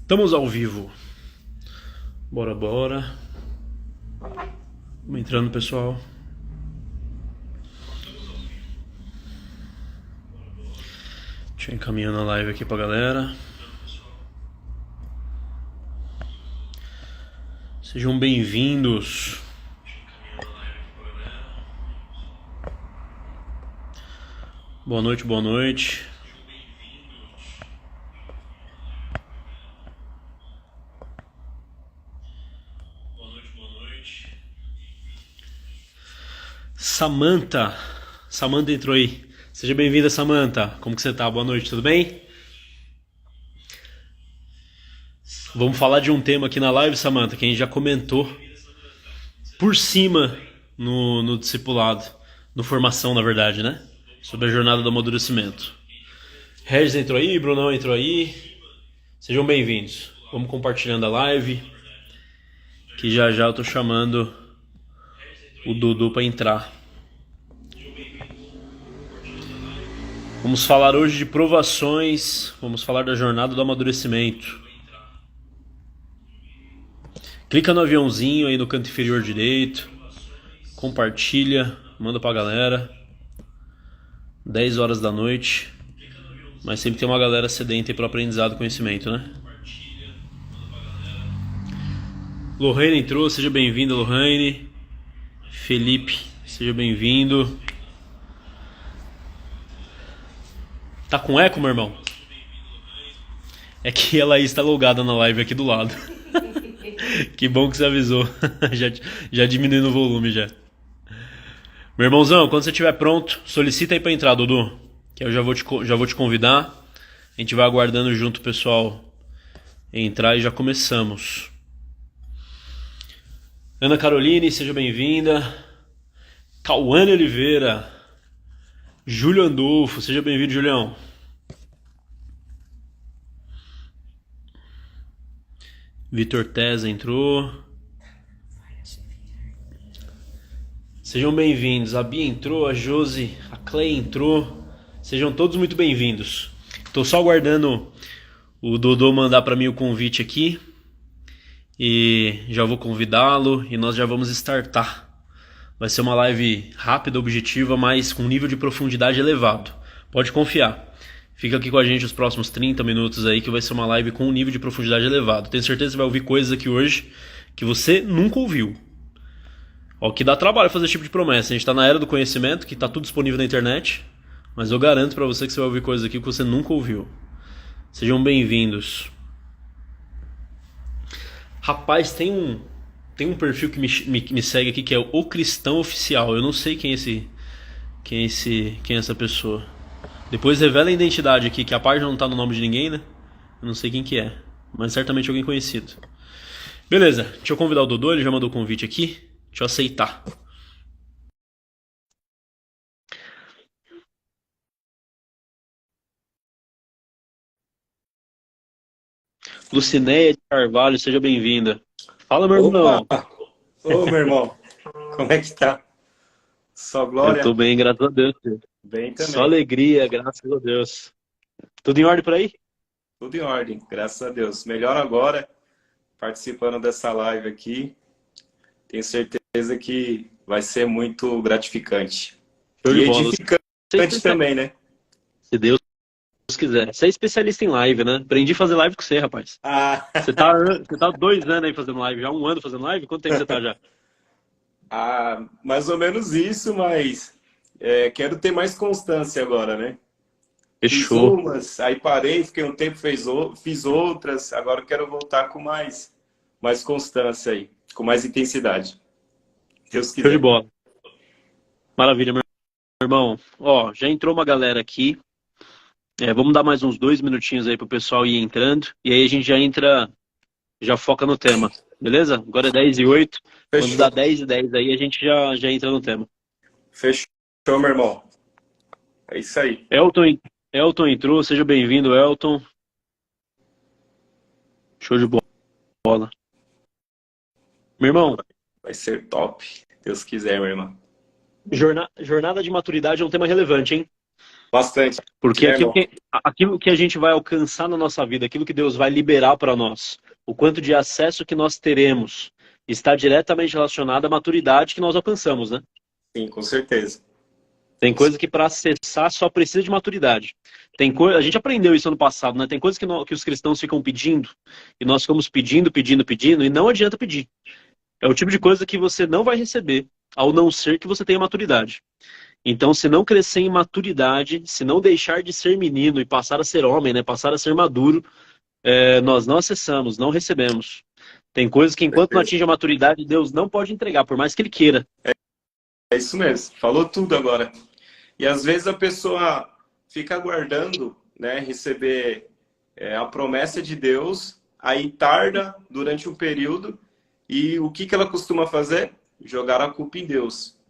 Estamos ao vivo. Bora, bora. Vamos entrando, pessoal. Deixa eu encaminhando a live aqui pra galera. Sejam bem-vindos. Boa noite, boa noite. Samantha. Samantha entrou aí. Seja bem-vinda, Samantha. Como que você tá? Boa noite, tudo bem? Vamos falar de um tema aqui na live, Samantha, que a gente já comentou por cima no discipulado, no formação, na verdade, né? Sobre a jornada do amadurecimento. Regis entrou aí, Brunão entrou aí. Sejam bem-vindos. Vamos compartilhando a live, que já já eu tô chamando o Dudu para entrar. Vamos falar hoje de provações, vamos falar da jornada do amadurecimento. Clica no aviãozinho aí no canto inferior direito, compartilha, manda pra galera. 10 horas da noite, mas sempre tem uma galera sedenta aí pro aprendizado e conhecimento, né? Lohane entrou, seja bem-vinda, Lohane. Felipe, seja bem-vindo. Tá com eco, meu irmão? É que ela está logada na live aqui do lado. Que bom que você avisou. já diminuindo o volume já. Meu irmãozão, quando você estiver pronto, solicita aí pra entrar, Dudu. Que eu já vou te convidar. A gente vai aguardando junto o pessoal entrar e já começamos. Ana Caroline, seja bem-vinda. Cauane Oliveira. Júlio Andolfo, seja bem-vindo, Julião. Vitor Teza entrou. Sejam bem-vindos. A Bia entrou, a Josi, a Clay entrou. Sejam todos muito bem-vindos. Estou só aguardando o Dodô mandar para mim o convite aqui. E já vou convidá-lo e nós já vamos startar. Vai ser uma live rápida, objetiva, mas com nível de profundidade elevado. Pode confiar. Fica aqui com a gente os próximos 30 minutos aí, que vai ser uma live com um nível de profundidade elevado. Tenho certeza que você vai ouvir coisas aqui hoje que você nunca ouviu. Ó, que dá trabalho fazer esse tipo de promessa. A gente tá na era do conhecimento, que tá tudo disponível na internet, mas eu garanto pra você que você vai ouvir coisas aqui que você nunca ouviu. Sejam bem-vindos. Rapaz, tem um perfil que me segue aqui que é o Cristão Oficial. Eu não sei quem é essa pessoa. Depois revela a identidade aqui, que a página não tá no nome de ninguém, né? Eu não sei quem que é, mas certamente alguém conhecido. Beleza, deixa eu convidar o Dodô, ele já mandou o convite aqui. Deixa eu aceitar. Lucinéia de Carvalho, seja bem-vinda. Fala, meu Opa! irmão. Ô, meu irmão, como é que tá? Só Eu tô glória? bem, graças a Deus. Bem Só também. alegria, graças a Deus. Tudo em ordem por aí? Tudo em ordem, graças a Deus. Melhor agora, participando dessa live aqui. Tenho certeza que vai ser muito gratificante. Show de E bola. Você é edificante também, né? Se Deus quiser. Você é especialista em live, né? Aprendi a fazer live com você, rapaz. Ah, Você tá 2 anos aí fazendo live, já 1 ano fazendo live? Quanto tempo você tá já? mais ou menos isso, mas quero ter mais constância agora, né? Fiz Fechou. umas, aí parei, fiquei um tempo, fiz outras, agora quero voltar com mais constância aí, com mais intensidade. Deus Show de quiser. bola. Maravilha, meu irmão. Ó, já entrou uma galera aqui. Vamos dar mais uns 2 minutinhos aí pro pessoal ir entrando. E aí a gente já entra, já foca no tema. Beleza? Agora é 10h08. Quando dá Fechou. 10h10 aí, a gente já entra no tema. Fechou, meu irmão. É isso aí. Elton, Elton entrou. Seja bem-vindo, Elton. Show de bola. Meu irmão, Vai ser top. Deus quiser, meu irmão. jornada de maturidade é um tema relevante, hein? Bastante, Porque né, irmão? aquilo que a gente vai alcançar na nossa vida, aquilo que Deus vai liberar para nós, o quanto de acesso que nós teremos, está diretamente relacionado à maturidade que nós alcançamos, né? Sim, com certeza. Tem coisa que para acessar só precisa de maturidade. A gente aprendeu isso ano passado, né? Tem coisas que os cristãos ficam pedindo, e nós ficamos pedindo, pedindo, pedindo, e não adianta pedir. É o tipo de coisa que você não vai receber, ao não ser que você tenha maturidade. Então, se não crescer em maturidade, se não deixar de ser menino e passar a ser homem, né? Passar a ser maduro, nós não acessamos, não recebemos. Tem coisas que enquanto não Certeza. atinge a maturidade, Deus não pode entregar, por mais que Ele queira. É isso mesmo, falou tudo agora. E às vezes a pessoa fica aguardando, né, receber a promessa de Deus, aí tarda durante um período, e o que ela costuma fazer? Jogar a culpa em Deus.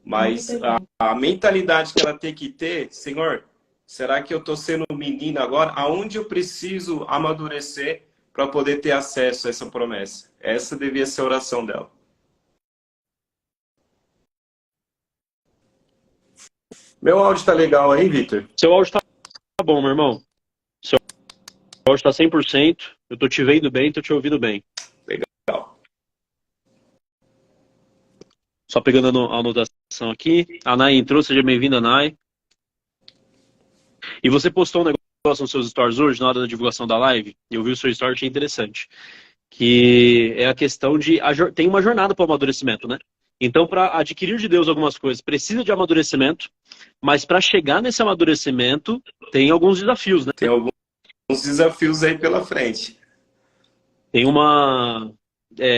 Mas a mentalidade que ela tem que ter, Senhor, será que eu estou sendo menina agora? Aonde eu preciso amadurecer para poder ter acesso a essa promessa? Essa devia ser a oração dela. Meu áudio tá legal aí, Victor? Seu áudio tá bom, meu irmão. Seu áudio tá 100%. Eu tô te vendo bem, tô te ouvindo bem. Legal. Só pegando a anotação aqui. A Nai entrou, seja bem-vinda, Nai. E você postou um negócio nos seus stories hoje, na hora da divulgação da live. Eu vi o seu story, achei interessante. Que é a questão de... Tem uma jornada para o amadurecimento, né? Então, para adquirir de Deus algumas coisas, precisa de amadurecimento. Mas para chegar nesse amadurecimento, tem alguns desafios, né? Tem alguns desafios aí pela frente. Tem uma...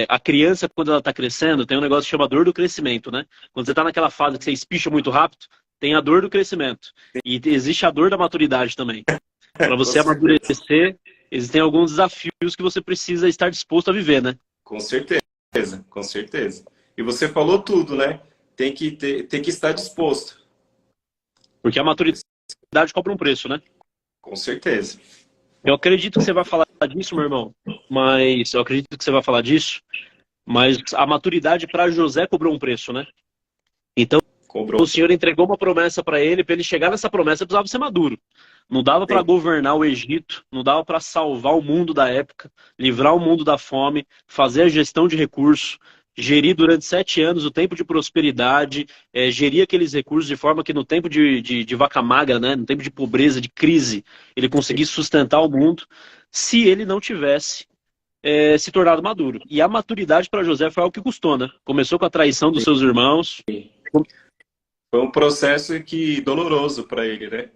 a criança, quando ela está crescendo, tem um negócio que chama dor do crescimento, né? Quando você está naquela fase que você espicha muito rápido, tem a dor do crescimento. E existe a dor da maturidade também. Para Com você certeza. amadurecer, existem alguns desafios que você precisa estar disposto a viver, né? Com certeza, com certeza. E você falou tudo, né? Tem que estar disposto. Porque a maturidade cobra um preço, né? Com certeza. Eu acredito que você vai falar disso, meu irmão. Mas eu acredito que você vai falar disso. Mas a maturidade para José cobrou um preço, né? Então, Cobrou. o Senhor entregou uma promessa para ele chegar nessa promessa, precisava ser maduro. Não dava para Sim. governar o Egito, não dava para salvar o mundo da época, livrar o mundo da fome, fazer a gestão de recursos, gerir durante 7 anos o tempo de prosperidade, gerir aqueles recursos de forma que no tempo de vaca magra, né, no tempo de pobreza, de crise, ele conseguisse sustentar o mundo, se ele não tivesse se tornado maduro. E a maturidade para José foi algo que custou, né? Começou com a traição dos seus irmãos. Foi um processo doloroso para ele, né?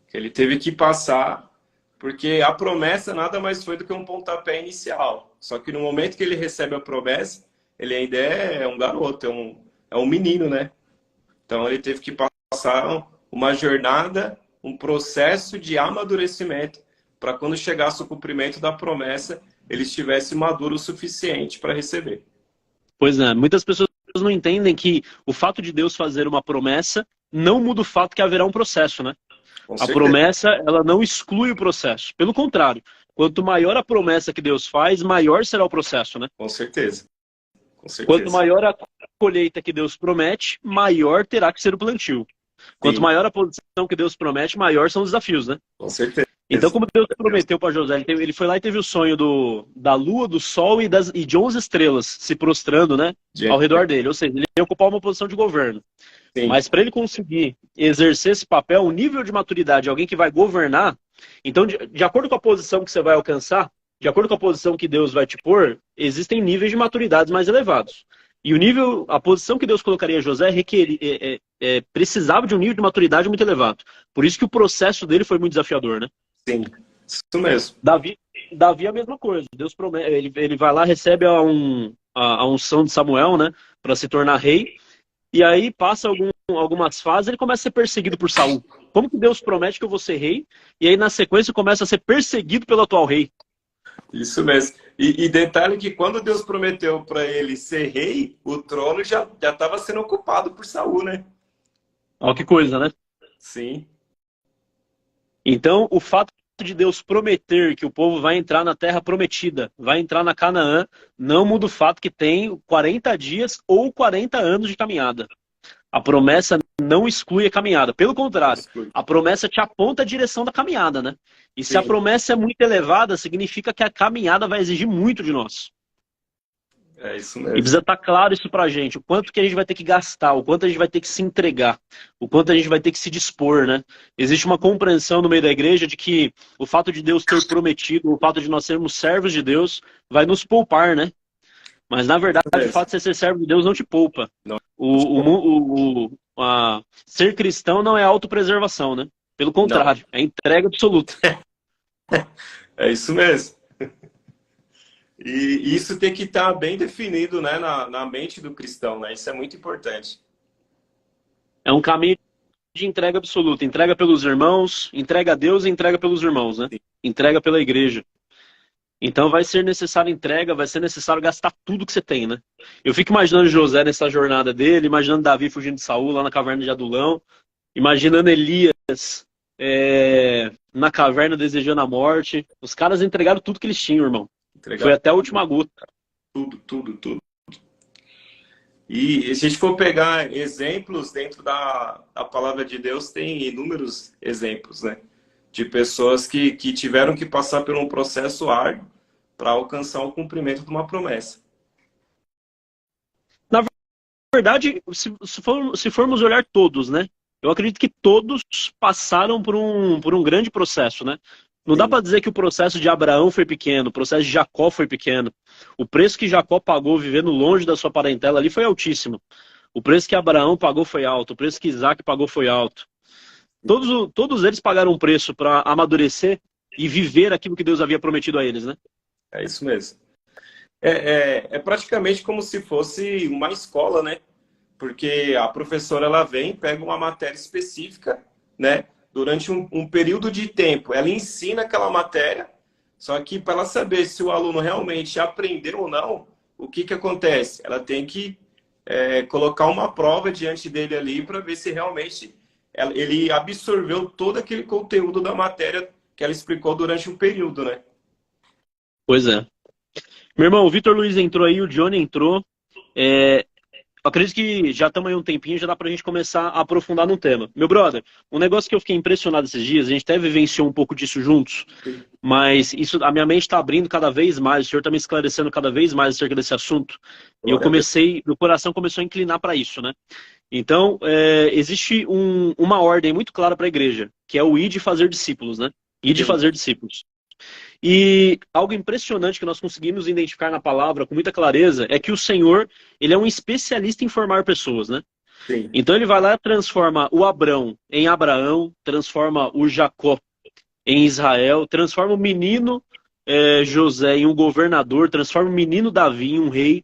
Que ele teve que passar, porque a promessa nada mais foi do que um pontapé inicial. Só que no momento que ele recebe a promessa, ele ainda é um garoto, é um menino, né? Então ele teve que passar uma jornada, um processo de amadurecimento, para quando chegasse o cumprimento da promessa, ele estivesse maduro o suficiente para receber. Pois é, muitas pessoas não entendem que o fato de Deus fazer uma promessa não muda o fato que haverá um processo, né? Com A certeza. promessa, ela não exclui o processo. Pelo contrário, quanto maior a promessa que Deus faz, maior será o processo, né? Com certeza. Com Quanto certeza. maior a colheita que Deus promete, maior terá que ser o plantio. Quanto Sim. maior a posição que Deus promete, maior são os desafios, né? Com certeza. Então, como Deus prometeu para José, ele foi lá e teve o sonho da lua, do sol e de 11 estrelas se prostrando, né, ao redor dele. Ou seja, ele ia ocupar uma posição de governo. Sim. Mas para ele conseguir exercer esse papel, o nível de maturidade de alguém que vai governar, então, de acordo com a posição que você vai alcançar, de acordo com a posição que Deus vai te pôr, existem níveis de maturidade mais elevados. E a posição que Deus colocaria José precisava de um nível de maturidade muito elevado. Por isso que o processo dele foi muito desafiador, né? Sim, isso mesmo. Davi a mesma coisa. Deus promete, ele vai lá, recebe a unção de Samuel, né, para se tornar rei. E aí passa algumas fases, ele começa a ser perseguido por Saul. Como que Deus promete que eu vou ser rei? E aí na sequência começa a ser perseguido pelo atual rei. Isso mesmo. E detalhe que quando Deus prometeu para ele ser rei, o trono já estava sendo ocupado por Saul, né? Olha que coisa, né? Sim. Então, o fato de Deus prometer que o povo vai entrar na terra prometida, vai entrar na Canaã, não muda o fato que tem 40 dias ou 40 anos de caminhada. A promessa não exclui a caminhada. Pelo contrário, Exclui. a promessa te aponta a direção da caminhada, né? E se a Sim, promessa é muito elevada, significa que a caminhada vai exigir muito de nós. é isso E mesmo. precisa estar claro isso pra gente, o quanto que a gente vai ter que gastar, o quanto a gente vai ter que se entregar, o quanto a gente vai ter que se dispor, né? Existe uma compreensão no meio da igreja de que o fato de Deus ter prometido, o fato de nós sermos servos de Deus, vai nos poupar, né? Mas na verdade, É o fato isso. de você ser servo de Deus não te poupa. Não, Ser cristão não é autopreservação, né? Pelo não, contrário, é entrega absoluta. é isso mesmo. E isso tem que estar bem definido, né, na mente do cristão, né? Isso é muito importante. É um caminho de entrega absoluta. Entrega pelos irmãos, entrega a Deus e entrega pelos irmãos, né? Entrega pela igreja. Então vai ser necessário entrega, vai ser necessário gastar tudo que você tem, né? Eu fico imaginando José nessa jornada dele, imaginando Davi fugindo de Saul lá na caverna de Adulão, imaginando Elias na caverna desejando a morte. Os caras entregaram tudo que eles tinham, irmão. Foi Entregar até a última gota. tudo, tudo, tudo. E se a gente for pegar exemplos dentro da palavra de Deus, tem inúmeros exemplos, né? De pessoas que tiveram que passar por um processo árduo para alcançar o cumprimento de uma promessa. Na verdade, se formos olhar todos, né? Eu acredito que todos passaram por um grande processo, né? Não dá Sim, para dizer que o processo de Abraão foi pequeno, o processo de Jacó foi pequeno. O preço que Jacó pagou vivendo longe da sua parentela ali foi altíssimo. O preço que Abraão pagou foi alto, o preço que Isaac pagou foi alto. Todos eles pagaram um preço para amadurecer e viver aquilo que Deus havia prometido a eles, né? é isso mesmo. É praticamente como se fosse uma escola, né? Porque a professora ela vem, pega uma matéria específica, né? Durante um período de tempo, ela ensina aquela matéria, só que para ela saber se o aluno realmente aprendeu ou não, o que que acontece? Ela tem que colocar uma prova diante dele ali para ver se realmente ele absorveu todo aquele conteúdo da matéria que ela explicou durante um período, né? Pois é. Meu irmão, o Vitor Luiz entrou aí, o Johnny entrou. Eu acredito que já estamos aí um tempinho, já dá pra gente começar a aprofundar no tema. Meu brother, um negócio que eu fiquei impressionado esses dias, a gente até vivenciou um pouco disso juntos, mas isso, a minha mente está abrindo cada vez mais, o senhor está me esclarecendo cada vez mais acerca desse assunto, e Glória a Deus. meu coração começou a inclinar para isso, né? Então, existe uma ordem muito clara para a igreja, que é o ir de fazer discípulos, né? Ir de Sim, fazer discípulos. E algo impressionante que nós conseguimos identificar na palavra com muita clareza é que o Senhor, ele é um especialista em formar pessoas, né? sim. Então ele vai lá e transforma o Abrão em Abraão, transforma o Jacó em Israel, transforma o menino José em um governador, transforma o menino Davi em um rei.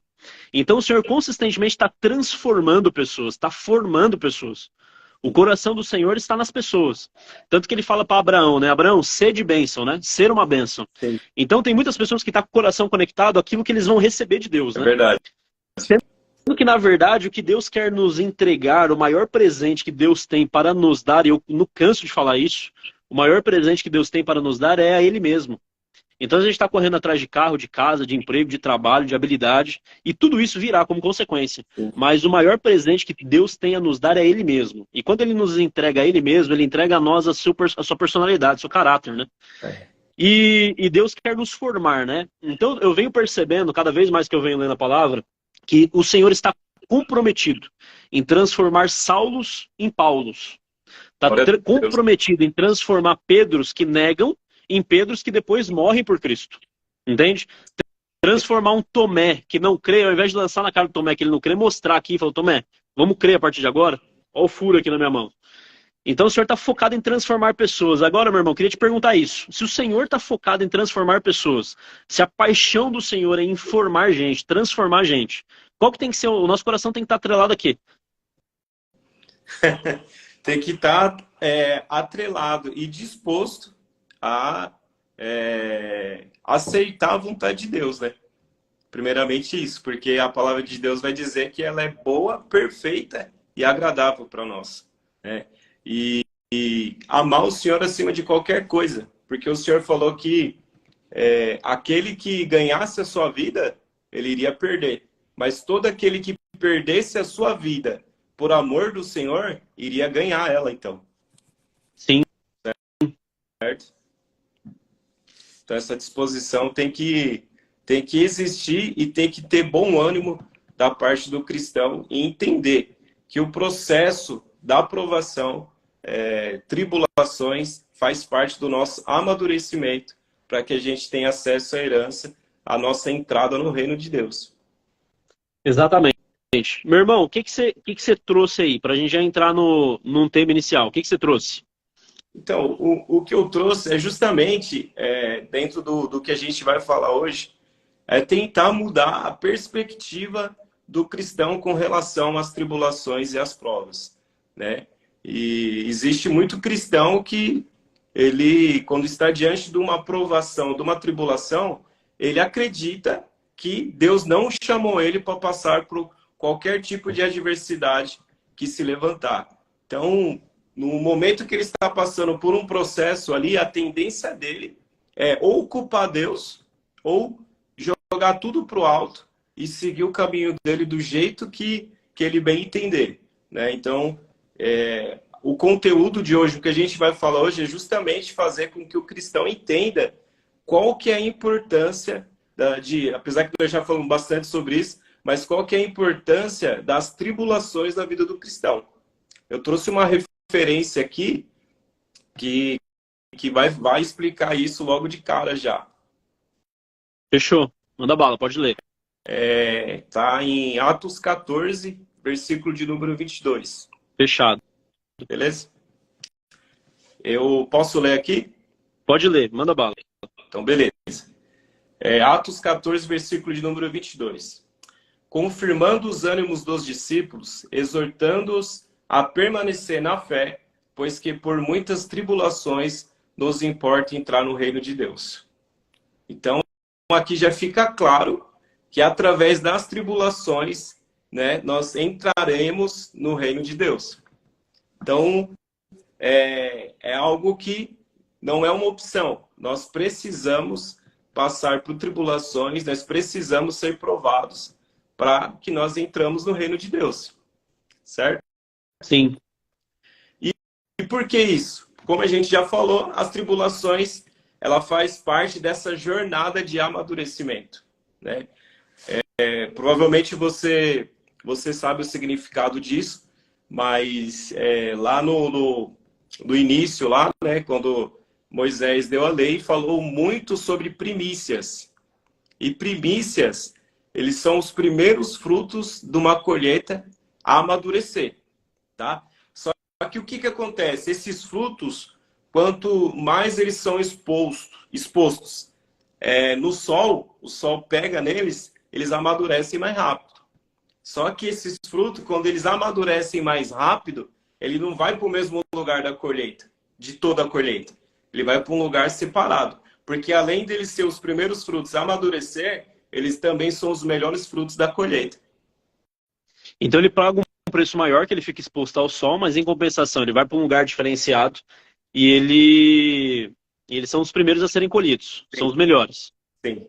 Então o Senhor consistentemente está transformando pessoas, está formando pessoas. O coração do Senhor está nas pessoas. Tanto que ele fala para Abraão, né? Abraão, ser de bênção, né? Ser uma bênção. Sim, Então tem muitas pessoas que estão com o coração conectado àquilo que eles vão receber de Deus, é né? verdade. Sendo que, na verdade, o que Deus quer nos entregar, o maior presente que Deus tem para nos dar, e eu não canso de falar isso, o maior presente que Deus tem para nos dar é a Ele mesmo. Então a gente está correndo atrás de carro, de casa, de emprego, de trabalho, de habilidade, e tudo isso virá como consequência. Sim, Mas o maior presente que Deus tem a nos dar é Ele mesmo. E quando Ele nos entrega a Ele mesmo, Ele entrega a nós a sua personalidade, seu caráter, né? é, E Deus quer nos formar, né? Então eu venho percebendo, cada vez mais que eu venho lendo a palavra, que o Senhor está comprometido em transformar Saulos em Paulos. Está glória a Deus. comprometido em transformar Pedros que negam em Pedros que depois morrem por Cristo. Entende? Transformar um Tomé que não crê, ao invés de lançar na cara do Tomé que ele não crê, mostrar aqui e falar, Tomé, vamos crer a partir de agora? Olha o furo aqui na minha mão. Então o Senhor está focado em transformar pessoas. Agora, meu irmão, queria te perguntar isso. Se o Senhor está focado em transformar pessoas, se a paixão do Senhor é informar gente, transformar gente, qual que tem que ser, o nosso coração tem que estar atrelado aqui? Tem que estar atrelado e disposto a aceitar a vontade de Deus, né? Primeiramente isso, porque a palavra de Deus vai dizer que ela é boa, perfeita e agradável para nós, né? E amar o Senhor acima de qualquer coisa, porque o Senhor falou que aquele que ganhasse a sua vida, ele iria perder, mas todo aquele que perdesse a sua vida por amor do Senhor, iria ganhar ela, então. Sim. Certo? Então, essa disposição tem que existir e tem que ter bom ânimo da parte do cristão e entender que o processo da aprovação, tribulações, faz parte do nosso amadurecimento para que a gente tenha acesso à herança, à nossa entrada no reino de Deus. Exatamente. Meu irmão, o que você trouxe aí, para a gente já entrar num tema inicial? O que você trouxe? Então, o que eu trouxe é justamente, dentro do que a gente vai falar hoje, é tentar mudar a perspectiva do cristão com relação às tribulações e às provas, né? E existe muito cristão que ele, quando está diante de uma provação, de uma tribulação, ele acredita que Deus não chamou ele para passar por qualquer tipo de adversidade que se levantar. Então, no momento que ele está passando por um processo ali, a tendência dele é ou culpar Deus ou jogar tudo para o alto e seguir o caminho dele do jeito que ele bem entender, né? Então, o conteúdo de hoje, o que a gente vai falar hoje é justamente fazer com que o cristão entenda qual que é a importância apesar que nós já falamos bastante sobre isso, mas qual que é a importância das tribulações na vida do cristão. Eu trouxe uma referência aqui que vai explicar isso logo de cara já. Fechou. Manda bala, pode ler. Tá em Atos 14, versículo de número 22. Fechado. Beleza? Eu posso ler aqui? Pode ler, manda bala. Então, beleza. Atos 14, versículo de número 22. Confirmando os ânimos dos discípulos, exortando-os a permanecer na fé, pois que por muitas tribulações nos importa entrar no reino de Deus. Então, aqui já fica claro que através das tribulações, né, nós entraremos no reino de Deus. Então, é algo que não é uma opção. Nós precisamos passar por tribulações, nós precisamos ser provados para que nós entramos no reino de Deus. Certo? Sim. E por que isso? Como a gente já falou, as tribulações, ela faz parte dessa jornada de amadurecimento, né? Provavelmente você sabe o significado disso, mas lá no início, lá, né, quando Moisés deu a lei, falou muito sobre primícias. E primícias, eles são os primeiros frutos de uma colheita a amadurecer, tá? Só que o que acontece? Esses frutos, quanto mais eles são expostos no sol, o sol pega neles, eles amadurecem mais rápido. Só que esses frutos, quando eles amadurecem mais rápido, ele não vai para o mesmo lugar da colheita, de toda a colheita. Ele vai para um lugar separado. Porque além deles ser os primeiros frutos a amadurecer, eles também são os melhores frutos da colheita. Então ele paga um preço maior, que ele fica exposto ao sol, mas em compensação ele vai para um lugar diferenciado e eles são os primeiros a serem colhidos. Sim. São os melhores. Sim.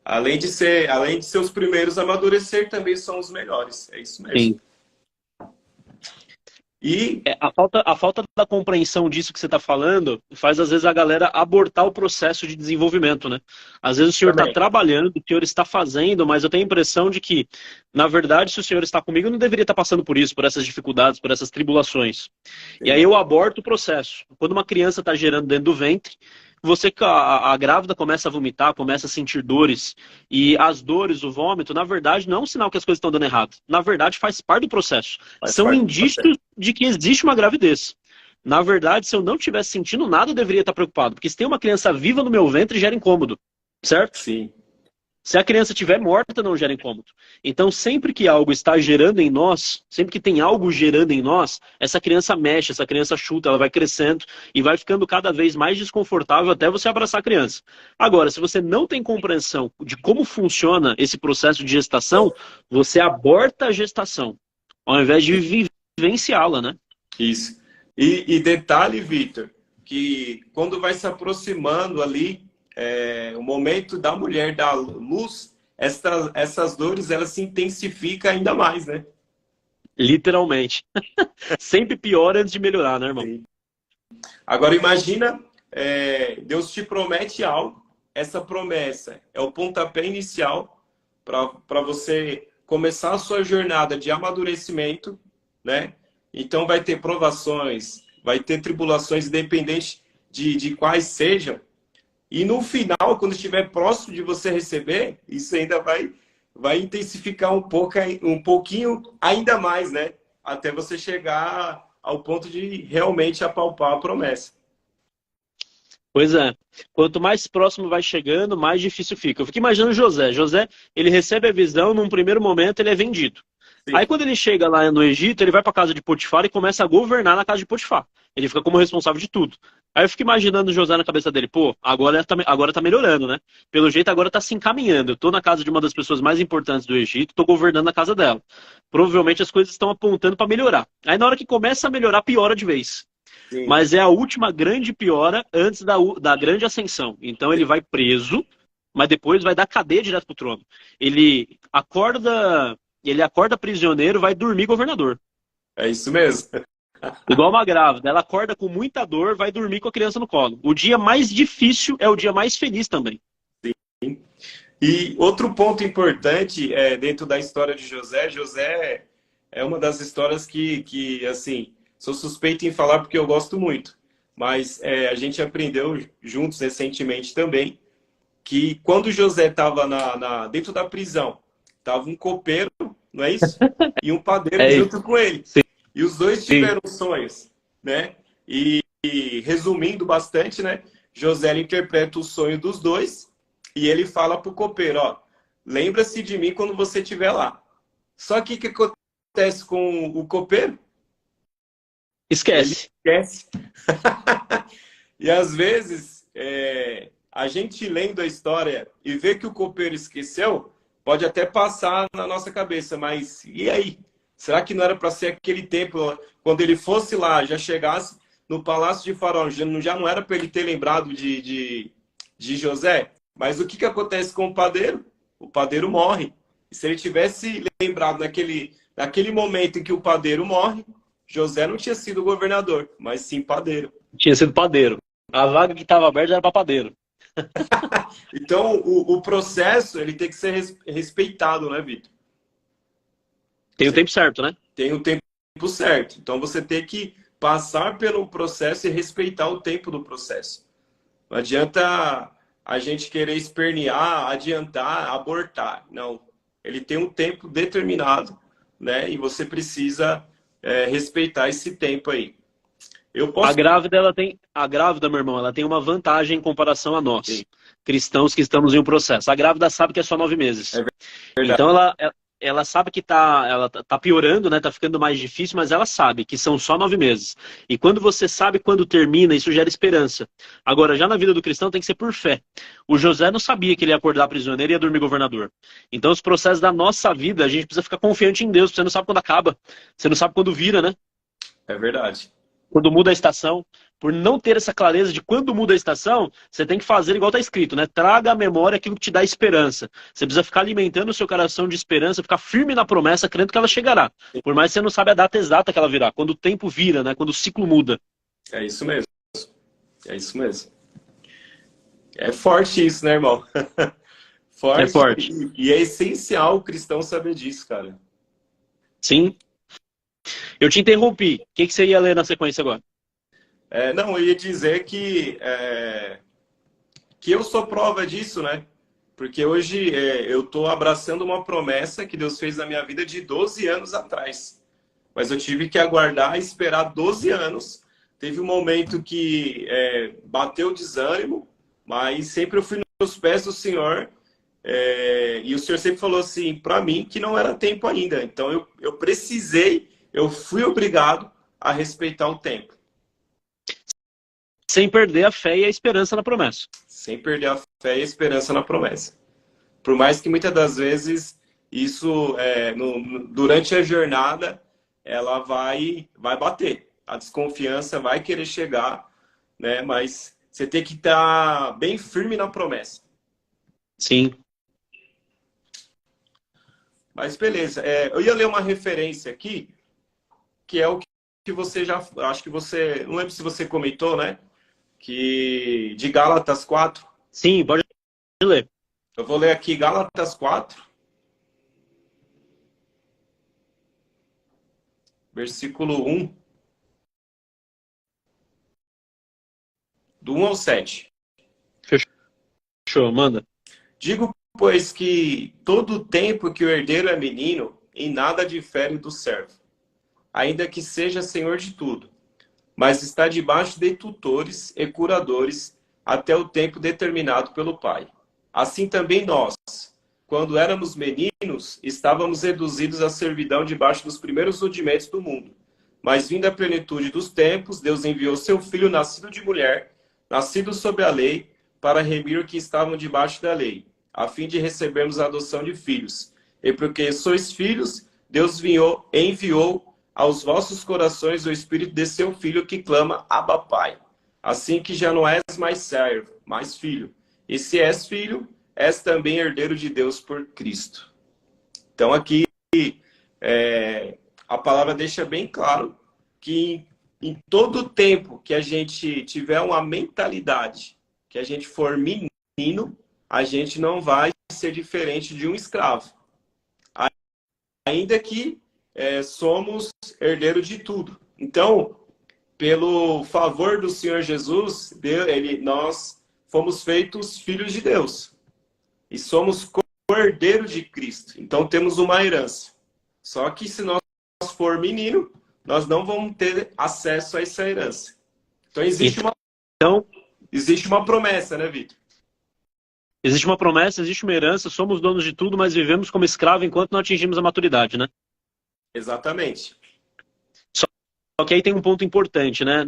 Além de ser os primeiros a amadurecer, também são os melhores. É isso mesmo. Sim. E a falta da compreensão disso que você está falando faz, às vezes, a galera abortar o processo de desenvolvimento, né? Às vezes o senhor está trabalhando, o senhor está fazendo, mas eu tenho a impressão de que, na verdade, se o senhor está comigo, eu não deveria estar passando por isso, por essas dificuldades, por essas tribulações. Sim. E aí eu aborto o processo. Quando uma criança está gerando dentro do ventre, a grávida começa a vomitar, começa a sentir dores. E as dores, o vômito, na verdade, não é um sinal que as coisas estão dando errado. Na verdade, faz parte do processo. São indícios de que existe uma gravidez. Na verdade, se eu não estivesse sentindo nada, eu deveria estar preocupado. Porque se tem uma criança viva no meu ventre, gera incômodo. Certo? Sim. Se a criança estiver morta, não gera incômodo. Então, sempre que algo está gerando em nós, sempre que tem algo gerando em nós, essa criança mexe, essa criança chuta, ela vai crescendo e vai ficando cada vez mais desconfortável até você abraçar a criança. Agora, se você não tem compreensão de como funciona esse processo de gestação, você aborta a gestação, ao invés de vivenciá-la, né? Isso. E detalhe, Vitor, que quando vai se aproximando ali, o momento da mulher dar luz, essas dores, elas se intensificam ainda mais, né? Literalmente. Sempre pior antes de melhorar, né, irmão? Sim. Agora imagina, Deus te promete algo, essa promessa é o pontapé inicial para você começar a sua jornada de amadurecimento, né? Então vai ter provações, vai ter tribulações, independente de quais sejam. E no final, quando estiver próximo de você receber, isso ainda vai intensificar um pouquinho ainda mais, né? Até você chegar ao ponto de realmente apalpar a promessa. Pois é. Quanto mais próximo vai chegando, mais difícil fica. Eu fico imaginando José. José, ele recebe a visão, num primeiro momento ele é vendido. Aí Sim, quando ele chega lá no Egito, ele vai para a casa de Potifar e começa a governar na casa de Potifar. Ele fica como responsável de tudo. Aí eu fico imaginando José na cabeça dele, pô, agora tá melhorando, né? Pelo jeito agora tá se encaminhando. Eu tô na casa de uma das pessoas mais importantes do Egito, tô governando a casa dela. Provavelmente as coisas estão apontando para melhorar. Aí na hora que começa a melhorar, piora de vez. sim. Mas é a última grande piora antes da grande ascensão. Então ele vai preso, mas depois vai dar cadeia direto pro trono. Ele acorda prisioneiro, vai dormir governador. É isso mesmo. Igual uma grávida, ela acorda com muita dor, vai dormir com a criança no colo. O dia mais difícil é o dia mais feliz também. E outro ponto importante dentro da história de José, José é uma das histórias que assim, sou suspeito em falar porque eu gosto muito. Mas a gente aprendeu juntos recentemente também que quando José estava dentro da prisão, estava um copeiro, não é isso? E um padeiro É isso. junto com ele. Sim. E os dois tiveram sonhos, né? E resumindo bastante, né? José ele interpreta o sonho dos dois e ele fala para o copeiro, ó, lembra-se de mim quando você estiver lá. Só que o que acontece com o copeiro? Ele Esquece. esquece. E às vezes, a gente lendo a história e vê que o copeiro esqueceu, pode até passar na nossa cabeça, mas e aí? Será que não era para ser aquele tempo, quando ele fosse lá, já chegasse no palácio de Faraó, já não era para ele ter lembrado de José? Mas o que, que acontece com o padeiro? O padeiro morre. E se ele tivesse lembrado naquele momento em que o padeiro morre, José não tinha sido governador, mas sim padeiro. Tinha sido padeiro. A vaga que estava aberta era para padeiro. Então, o processo ele tem que ser respeitado, né, Vitor? Tem o tempo certo, né? Tem o tempo certo. Então, você tem que passar pelo processo e respeitar o tempo do processo. Não adianta a gente querer espernear, adiantar, abortar. Não. Ele tem um tempo determinado, né? E você precisa respeitar esse tempo aí. Eu posso. A grávida, meu irmão, ela tem uma vantagem em comparação a Sim, nós, cristãos que estamos em um processo. A grávida sabe que é só 9 meses. é verdade. Então ela sabe que ela tá piorando, né? Tá ficando mais difícil, mas ela sabe que são só 9 meses. E quando você sabe quando termina, isso gera esperança. Agora, já na vida do cristão tem que ser por fé. O José não sabia que ele ia acordar prisioneiro e ia dormir governador. Então, os processos da nossa vida, a gente precisa ficar confiante em Deus. Você não sabe quando acaba. Você não sabe quando vira, né? É verdade. Quando muda a estação. Por não ter essa clareza de quando muda a estação, você tem que fazer igual está escrito, né? Traga à memória aquilo que te dá esperança. Você precisa ficar alimentando o seu coração de esperança, ficar firme na promessa, crendo que ela chegará. Por mais que você não sabe a data exata que ela virá, quando o tempo vira, né? Quando o ciclo muda. É isso mesmo. É isso mesmo. É forte isso, né, irmão? É Forte forte. e é essencial o cristão saber disso, cara. Sim. Eu te interrompi. O que você ia ler na sequência agora? Não, eu ia dizer que eu sou prova disso, né? Porque hoje eu estou abraçando uma promessa que Deus fez na minha vida de 12 anos atrás. Mas eu tive que aguardar, esperar 12 anos. Teve um momento que bateu o desânimo, mas sempre eu fui nos pés do Senhor. E o Senhor sempre falou assim para mim que não era tempo ainda. Então eu fui obrigado a respeitar o tempo. Sem perder a fé e a esperança na promessa. Sem perder a fé e a esperança na promessa. Por mais que muitas das vezes isso, durante a jornada, ela vai bater. A desconfiança vai querer chegar, né? Mas você tem que estar bem firme na promessa. Sim. Mas beleza. Eu ia ler uma referência aqui que é o que você já... Acho que você... Não lembro se você comentou, né? Que de Gálatas 4. Sim, pode ler. Eu vou ler aqui Gálatas 4, versículo 1, do 1 ao 7. Fechou, manda. Digo, pois, que todo o tempo que o herdeiro é menino, em nada difere do servo, ainda que seja senhor de tudo, mas está debaixo de tutores e curadores até o tempo determinado pelo Pai. Assim também nós, quando éramos meninos, estávamos reduzidos à servidão debaixo dos primeiros rudimentos do mundo. Mas vindo a plenitude dos tempos, Deus enviou seu Filho, nascido de mulher, nascido sob a lei, para remir o que estavam debaixo da lei, a fim de recebermos a adoção de filhos. E porque sois filhos, Deus enviou aos vossos corações o Espírito de seu Filho que clama, Abba, Pai. Assim que já não és mais servo, mas filho. E se és filho, és também herdeiro de Deus por Cristo. Então aqui a palavra deixa bem claro que em todo tempo que a gente tiver uma mentalidade, que a gente for menino, a gente não vai ser diferente de um escravo. Ainda que somos herdeiros de tudo. Então, pelo favor do Senhor Jesus, nós fomos feitos filhos de Deus. E somos cordeiros de Cristo. Então temos uma herança. Só que se nós for menino, nós não vamos ter acesso a essa herança. Então existe uma promessa, né, Vitor? Existe uma promessa, existe uma herança, somos donos de tudo, mas vivemos como escravo enquanto não atingimos a maturidade, né? Exatamente. Só que aí tem um ponto importante, né?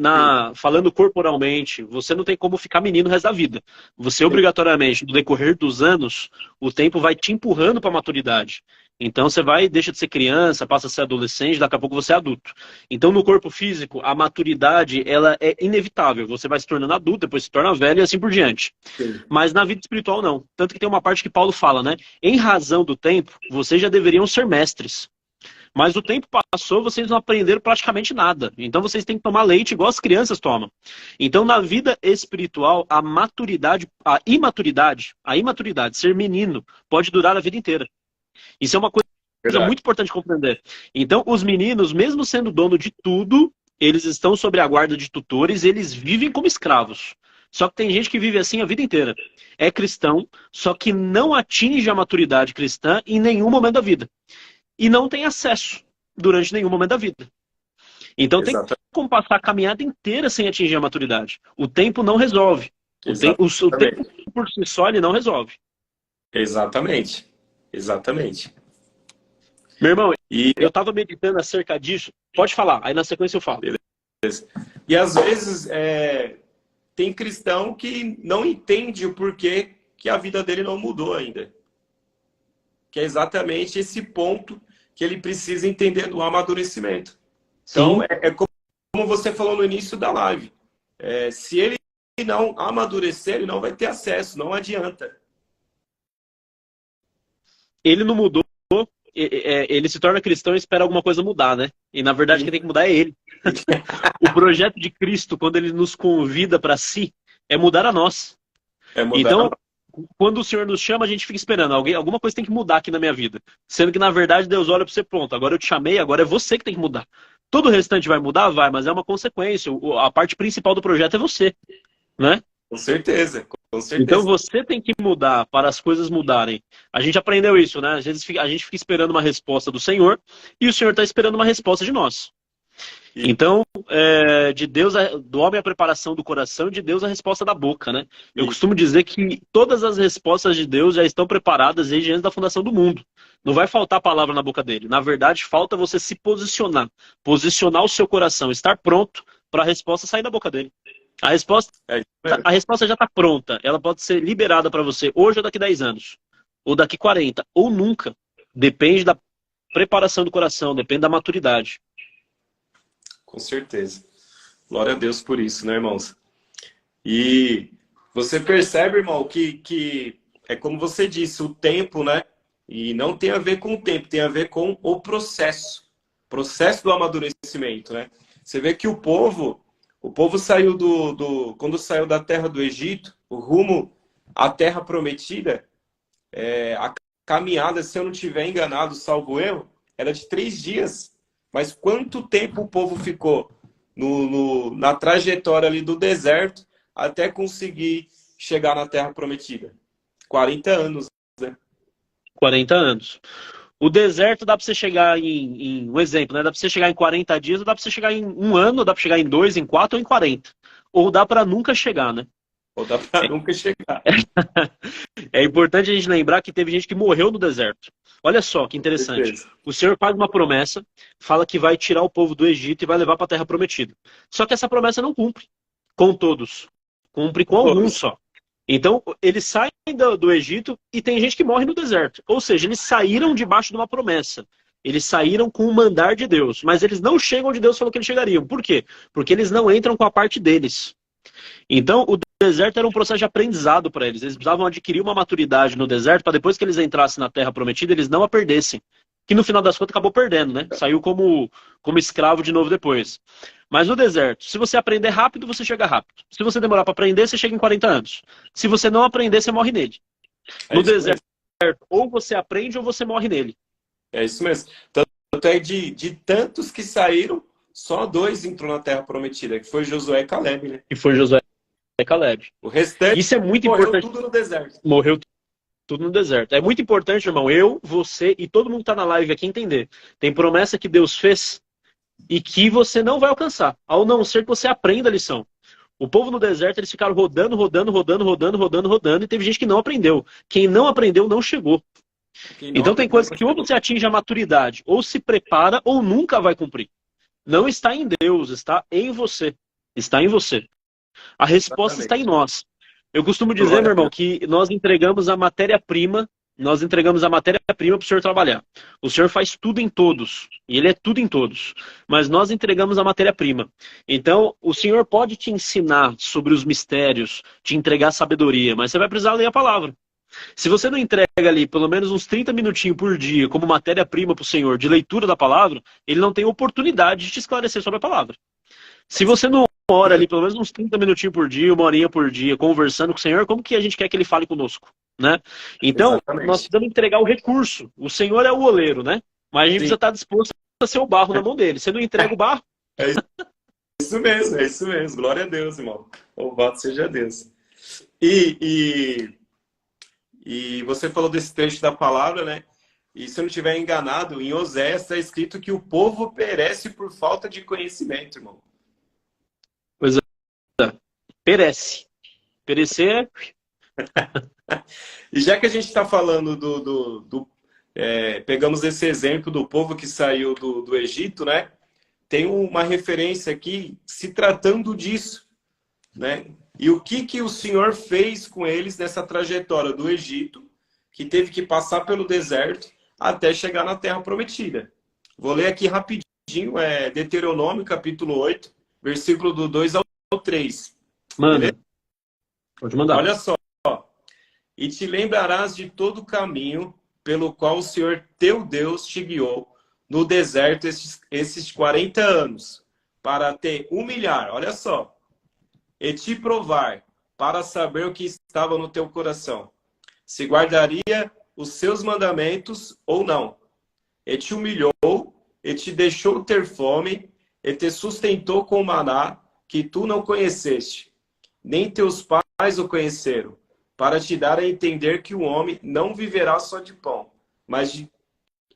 Falando corporalmente, você não tem como ficar menino o resto da vida. Você, obrigatoriamente, no decorrer dos anos, o tempo vai te empurrando para a maturidade. Então você deixa de ser criança, passa a ser adolescente, daqui a pouco você é adulto. Então no corpo físico, a maturidade, ela é inevitável. Você vai se tornando adulto, depois se torna velho e assim por diante. Sim. Mas na vida espiritual não. Tanto que tem uma parte que Paulo fala, né? Em razão do tempo, vocês já deveriam ser mestres. Mas o tempo passou, vocês não aprenderam praticamente nada. Então vocês têm que tomar leite igual as crianças tomam. Então na vida espiritual, a imaturidade, ser menino, pode durar a vida inteira. Isso é uma coisa muito importante de compreender. Então os meninos, mesmo sendo dono de tudo, eles estão sob a guarda de tutores, eles vivem como escravos. Só que tem gente que vive assim a vida inteira. É cristão, só que não atinge a maturidade cristã em nenhum momento da vida. E não tem acesso durante nenhum momento da vida. Então tem como passar a caminhada inteira sem atingir a maturidade. O tempo não resolve. O tempo por si só ele não resolve. Exatamente. Exatamente. Meu irmão, eu estava meditando acerca disso. Pode falar, aí na sequência eu falo. Beleza. E às vezes tem cristão que não entende o porquê que a vida dele não mudou ainda. Que é exatamente esse ponto que ele precisa entender do amadurecimento. Então, é como você falou no início da live. Se ele não amadurecer, ele não vai ter acesso, não adianta. Ele não mudou, ele se torna cristão e espera alguma coisa mudar, né? E na verdade quem tem que mudar é ele. O projeto de Cristo, quando ele nos convida para si, é mudar a nós. Então, quando o Senhor nos chama, a gente fica esperando. Alguma coisa tem que mudar aqui na minha vida. Sendo que, na verdade, Deus olha para você, pronto. Agora eu te chamei, agora é você que tem que mudar. Todo o restante vai mudar? Vai, mas é uma consequência. A parte principal do projeto é você. Né? Com certeza, com certeza. Então você tem que mudar para as coisas mudarem. A gente aprendeu isso, né? Às vezes a gente fica esperando uma resposta do Senhor e o Senhor está esperando uma resposta de nós. Então, de Deus, do homem a preparação do coração, de Deus a resposta da boca, né? Eu costumo dizer que todas as respostas de Deus já estão preparadas desde antes da fundação do mundo. Não vai faltar palavra na boca dele. Na verdade, falta você se posicionar. Posicionar o seu coração, estar pronto para a resposta sair da boca dele. A resposta já está pronta. Ela pode ser liberada para você hoje ou daqui 10 anos. Ou daqui 40. Ou nunca. Depende da preparação do coração, depende da maturidade. Com certeza. Glória a Deus por isso, né, irmãos? E você percebe, irmão, que é como você disse, o tempo, né? E não tem a ver com o tempo, tem a ver com o processo. processo do amadurecimento, né? Você vê que o povo saiu quando saiu da terra do Egito, o rumo à terra prometida, a caminhada, se eu não estiver enganado, salvo erro, era de 3 dias. Mas quanto tempo o povo ficou na trajetória ali do deserto até conseguir chegar na terra prometida? 40 anos, né? 40 anos. O deserto dá para você chegar um exemplo, né? Dá para você chegar em 40 dias, ou dá para você chegar em um ano, ou dá para chegar em 2, em 4 ou em 40. Ou dá para nunca chegar, né? Ou dá para nunca chegar. É importante a gente lembrar que teve gente que morreu no deserto. Olha só que interessante. O Senhor faz uma promessa, fala que vai tirar o povo do Egito e vai levar para a terra prometida. Só que essa promessa não cumpre com todos. Cumpre com alguns só. Então, eles saem do Egito e tem gente que morre no deserto. Ou seja, eles saíram debaixo de uma promessa. Eles saíram com o mandar de Deus. Mas eles não chegam onde Deus falou que eles chegariam. Por quê? Porque eles não entram com a parte deles. Então, o deserto era um processo de aprendizado para eles. Eles precisavam adquirir uma maturidade no deserto para depois que eles entrassem na terra prometida, eles não a perdessem. Que no final das contas acabou perdendo, né? Saiu como escravo de novo depois. Mas no deserto, se você aprender rápido, você chega rápido. Se você demorar para aprender, você chega em 40 anos. Se você não aprender, você morre nele. No deserto, ou você aprende ou você morre nele. É isso mesmo. Tanto é de tantos que saíram, só 2 entrou na terra prometida, que foi Josué e Caleb, né? Que foi Josué e Caleb. O restante isso é muito morreu importante. Tudo no deserto. Morreu tudo no deserto. É muito importante, irmão, eu, você e todo mundo que está na live aqui entender. Tem promessa que Deus fez e que você não vai alcançar, ao não ser que você aprenda a lição. O povo no deserto, eles ficaram rodando, e teve gente que não aprendeu. Quem não aprendeu, não chegou. Então tem coisas que ou você atinge a maturidade, ou se prepara, ou nunca vai cumprir. Não está em Deus, está em você. Está em você. A resposta está em nós. Eu costumo dizer, meu irmão, que nós entregamos a matéria-prima, para o Senhor trabalhar. O Senhor faz tudo em todos, e Ele é tudo em todos. Mas nós entregamos a matéria-prima. Então, o Senhor pode te ensinar sobre os mistérios, te entregar sabedoria, mas você vai precisar ler a palavra. Se você não entrega ali pelo menos uns 30 minutinhos por dia como matéria-prima para o Senhor de leitura da palavra, Ele não tem oportunidade de te esclarecer sobre a palavra. Se você não ora ali pelo menos uns 30 minutinhos por dia, 1 horinha por dia, conversando com o Senhor, como que a gente quer que Ele fale conosco? Né? Então, nós precisamos entregar o recurso. O Senhor é o oleiro, né? Mas a gente precisa estar disposto a ser o barro na mão dele. Você não entrega o barro? É isso mesmo. Glória a Deus, irmão. Louvado seja Deus. E você falou desse trecho da palavra, né? E se eu não estiver enganado, em Oséias está escrito que o povo perece por falta de conhecimento, irmão. Pois é. Perece. Perecer. E já que a gente está falando pegamos esse exemplo do povo que saiu do Egito, né? Tem uma referência aqui se tratando disso, né? E o que o Senhor fez com eles nessa trajetória do Egito, que teve que passar pelo deserto até chegar na Terra Prometida. Vou ler aqui rapidinho, Deuteronômio, capítulo 8, versículo do 2 ao 3. Manda. Beleza? Pode mandar. Olha só. E te lembrarás de todo o caminho pelo qual o Senhor teu Deus te guiou no deserto esses 40 anos, para te humilhar, olha só, e te provar, para saber o que estava no teu coração, se guardaria os seus mandamentos ou não. E te humilhou, e te deixou ter fome, e te sustentou com maná que tu não conheceste, nem teus pais o conheceram, para te dar a entender que o homem não viverá só de pão, mas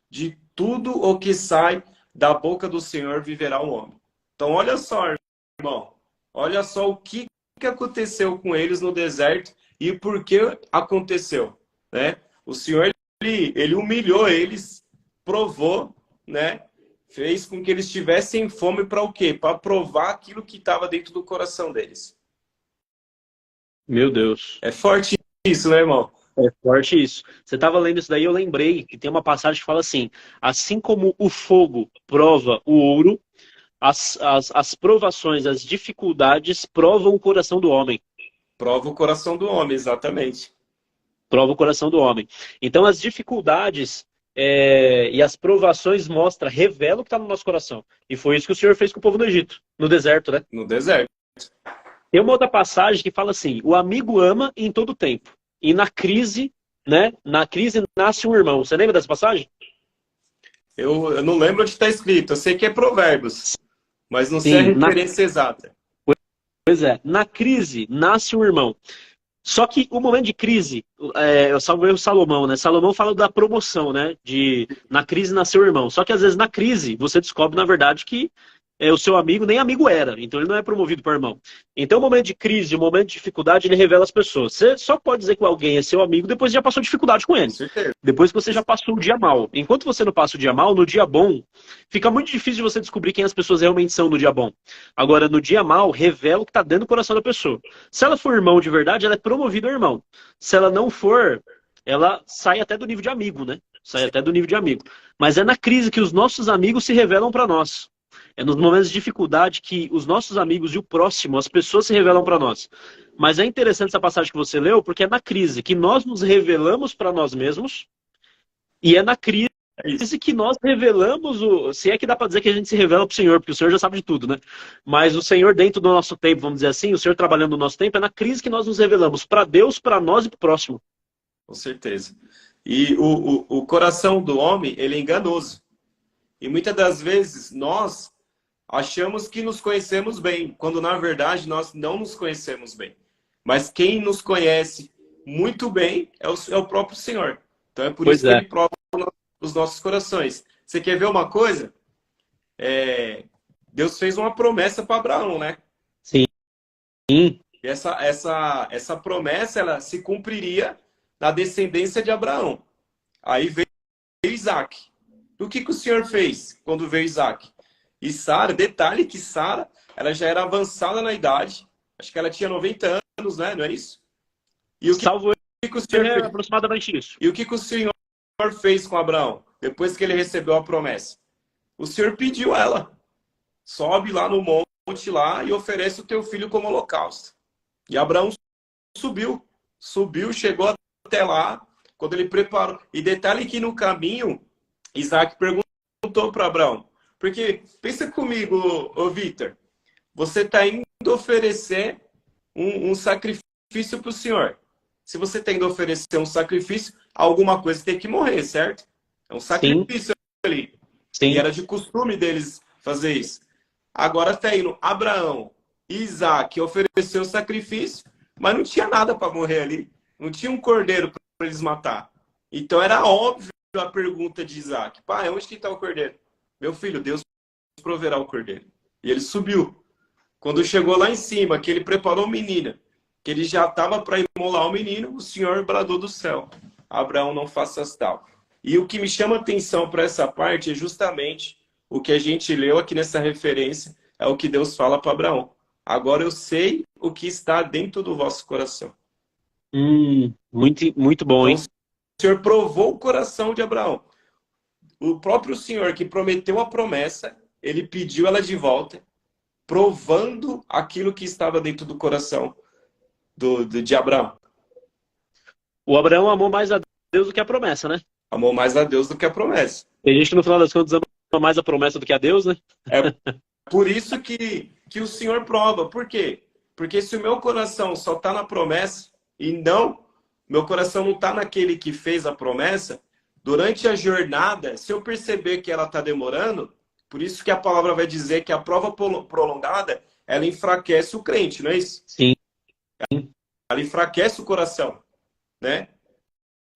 de tudo o que sai da boca do Senhor viverá o homem. Então, olha só, irmão. Olha só o que aconteceu com eles no deserto e por que aconteceu, né? O Senhor, ele humilhou eles, provou, né? Fez com que eles tivessem fome para o quê? Para provar aquilo que estava dentro do coração deles. Meu Deus. É forte isso, né, irmão? É forte isso. Você estava lendo isso daí, eu lembrei que tem uma passagem que fala assim como o fogo prova o ouro, as provações, as dificuldades provam o coração do homem. Prova o coração do homem, exatamente. Prova o coração do homem. Então as dificuldades, e as provações mostram, revelam o que está no nosso coração. E foi isso que o Senhor fez com o povo do Egito, no deserto, né? No deserto. Tem uma outra passagem que fala assim: o amigo ama em todo tempo. E na crise, né? Na crise nasce um irmão. Você lembra dessa passagem? Eu não lembro onde está escrito. Eu sei que é Provérbios, mas não sei a Sim, referência exata. pois é. Na crise nasce um irmão. Só que o momento de crise, eu salvo o Salomão, né? Salomão fala da promoção, né? Na crise nasceu o irmão. Só que às vezes na crise você descobre, na verdade, que o seu amigo nem amigo era. Então ele não é promovido para irmão. Então o momento de crise, o momento de dificuldade, ele revela as pessoas. Você só pode dizer que alguém é seu amigo depois que já passou dificuldade com Com ele. certeza. Depois que você já passou o dia mal. Enquanto você não passa o dia mal, no dia bom, fica muito difícil de você descobrir quem as pessoas realmente são no dia bom. Agora, no dia mal, revela o que está dentro do coração da pessoa. Se ela for irmão de verdade, ela é promovida a irmão. Se ela não for, ela sai até do nível de amigo, né? Sai até do nível de amigo. Mas é na crise que os nossos amigos se revelam para nós. É nos momentos de dificuldade que os nossos amigos e o próximo, as pessoas se revelam para nós. Mas é interessante essa passagem que você leu, porque é na crise que nós nos revelamos para nós mesmos, e é na crise É isso. que nós revelamos, se é que dá para dizer que a gente se revela para o Senhor, porque o Senhor já sabe de tudo, né? Mas o Senhor dentro do nosso tempo, vamos dizer assim, o Senhor trabalhando no nosso tempo, é na crise que nós nos revelamos para Deus, para nós e para o próximo. Com certeza. E o coração do homem, ele é enganoso. E muitas das vezes nós achamos que nos conhecemos bem, quando na verdade nós não nos conhecemos bem. Mas quem nos conhece muito bem é o próprio Senhor. Então é por Pois isso que é. ele prova os nossos corações. Você quer ver uma coisa? Deus fez uma promessa para Abraão, né? Sim. E essa promessa ela se cumpriria na descendência de Abraão. Aí veio Isaac. O que o Senhor fez quando veio Isaac? E Sara, detalhe que Sara, ela já era avançada na idade. Acho que ela tinha 90 anos, né? Não é isso? E o que, Salvo que o ele Senhor é fez? aproximadamente isso. E o que o Senhor fez com Abraão? Depois que ele recebeu a promessa. O Senhor pediu a ela. Sobe lá no monte lá e oferece o teu filho como holocausto. E Abraão subiu. Subiu, chegou até lá. Quando ele preparou. E detalhe que no caminho, Isaac perguntou para Abraão. Porque, pensa comigo, ô Vitor. Você está indo oferecer um sacrifício para o Senhor. Se você está indo oferecer um sacrifício, alguma coisa tem que morrer, certo? É um Sim, sacrifício ali. E sim. era de costume deles fazer isso. Agora está indo Abraão e Isaac ofereceu o sacrifício, mas não tinha nada para morrer ali. Não tinha um cordeiro para eles matar. Então era óbvio a pergunta de Isaac. Pai, onde que está o cordeiro? Meu filho, Deus proverá o cordeiro. E ele subiu. Quando chegou lá em cima, que ele preparou o menino, que ele já estava para imolar o menino, o Senhor bradou do céu. Abraão, não faças tal. E o que me chama atenção para essa parte é justamente o que a gente leu aqui nessa referência, é o que Deus fala para Abraão. Agora eu sei o que está dentro do vosso coração. Muito, muito bom, Então o hein? Senhor provou o coração de Abraão. O próprio Senhor que prometeu a promessa, ele pediu ela de volta, provando aquilo que estava dentro do coração de Abraão. O Abraão amou mais a Deus do que a promessa, né? Amou mais a Deus do que a promessa. Tem gente que no final das contas ama mais a promessa do que a Deus, né? É por isso que o Senhor prova. Por quê? Porque se o meu coração só está na promessa e não, meu coração não está naquele que fez a promessa, durante a jornada, se eu perceber que ela está demorando, por isso que a palavra vai dizer que a prova prolongada, ela enfraquece o crente, não é isso? Sim. Ela enfraquece o coração, né?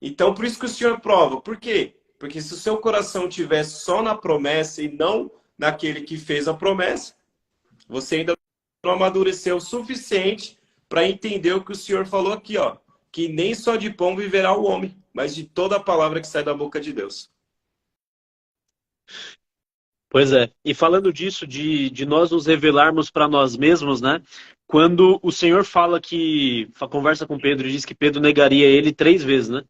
Então, por isso que o Senhor prova. Por quê? Porque se o seu coração estiver só na promessa e não naquele que fez a promessa, você ainda não amadureceu o suficiente para entender o que o Senhor falou aqui, ó. Que nem só de pão viverá o homem, mas de toda a palavra que sai da boca de Deus. Pois é. E falando disso, de nós nos revelarmos para nós mesmos, né? Quando o Senhor fala que, conversa com Pedro e diz que Pedro negaria ele 3 vezes, né?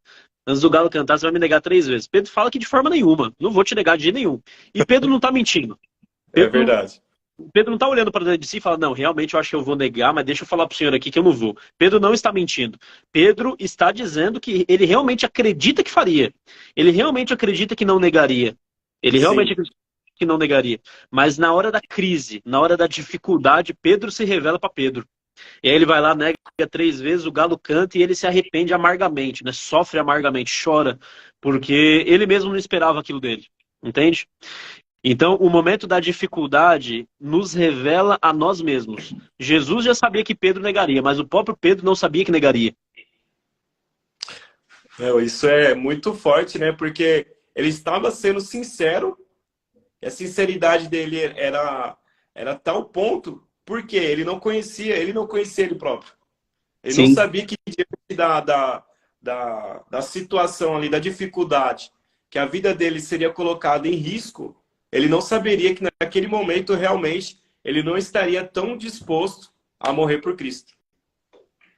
Antes do galo cantar, você vai me negar 3 vezes. Pedro fala que de forma nenhuma, não vou te negar de jeito nenhum. E Pedro não está mentindo. É Pedro verdade. Pedro não está olhando para dentro de si e fala, não, realmente eu acho que eu vou negar, mas deixa eu falar para o senhor aqui que eu não vou. Pedro não está mentindo. Pedro está dizendo que ele realmente acredita que faria. Ele realmente acredita que não negaria. Ele realmente Sim. acredita que não negaria. Mas na hora da crise, na hora da dificuldade, Pedro se revela para Pedro. E aí ele vai lá, nega 3 vezes, o galo canta e ele se arrepende amargamente, né? Sofre amargamente, chora, porque ele mesmo não esperava aquilo dele. Entende? Então, o momento da dificuldade nos revela a nós mesmos. Jesus já sabia que Pedro negaria, mas o próprio Pedro não sabia que negaria. Isso é muito forte, né? Porque ele estava sendo sincero, e a sinceridade dele era tal ponto, porque ele não conhecia ele próprio. Ele não Sim. sabia que diante da situação ali, da dificuldade, que a vida dele seria colocada em risco, ele não saberia que naquele momento realmente ele não estaria tão disposto a morrer por Cristo.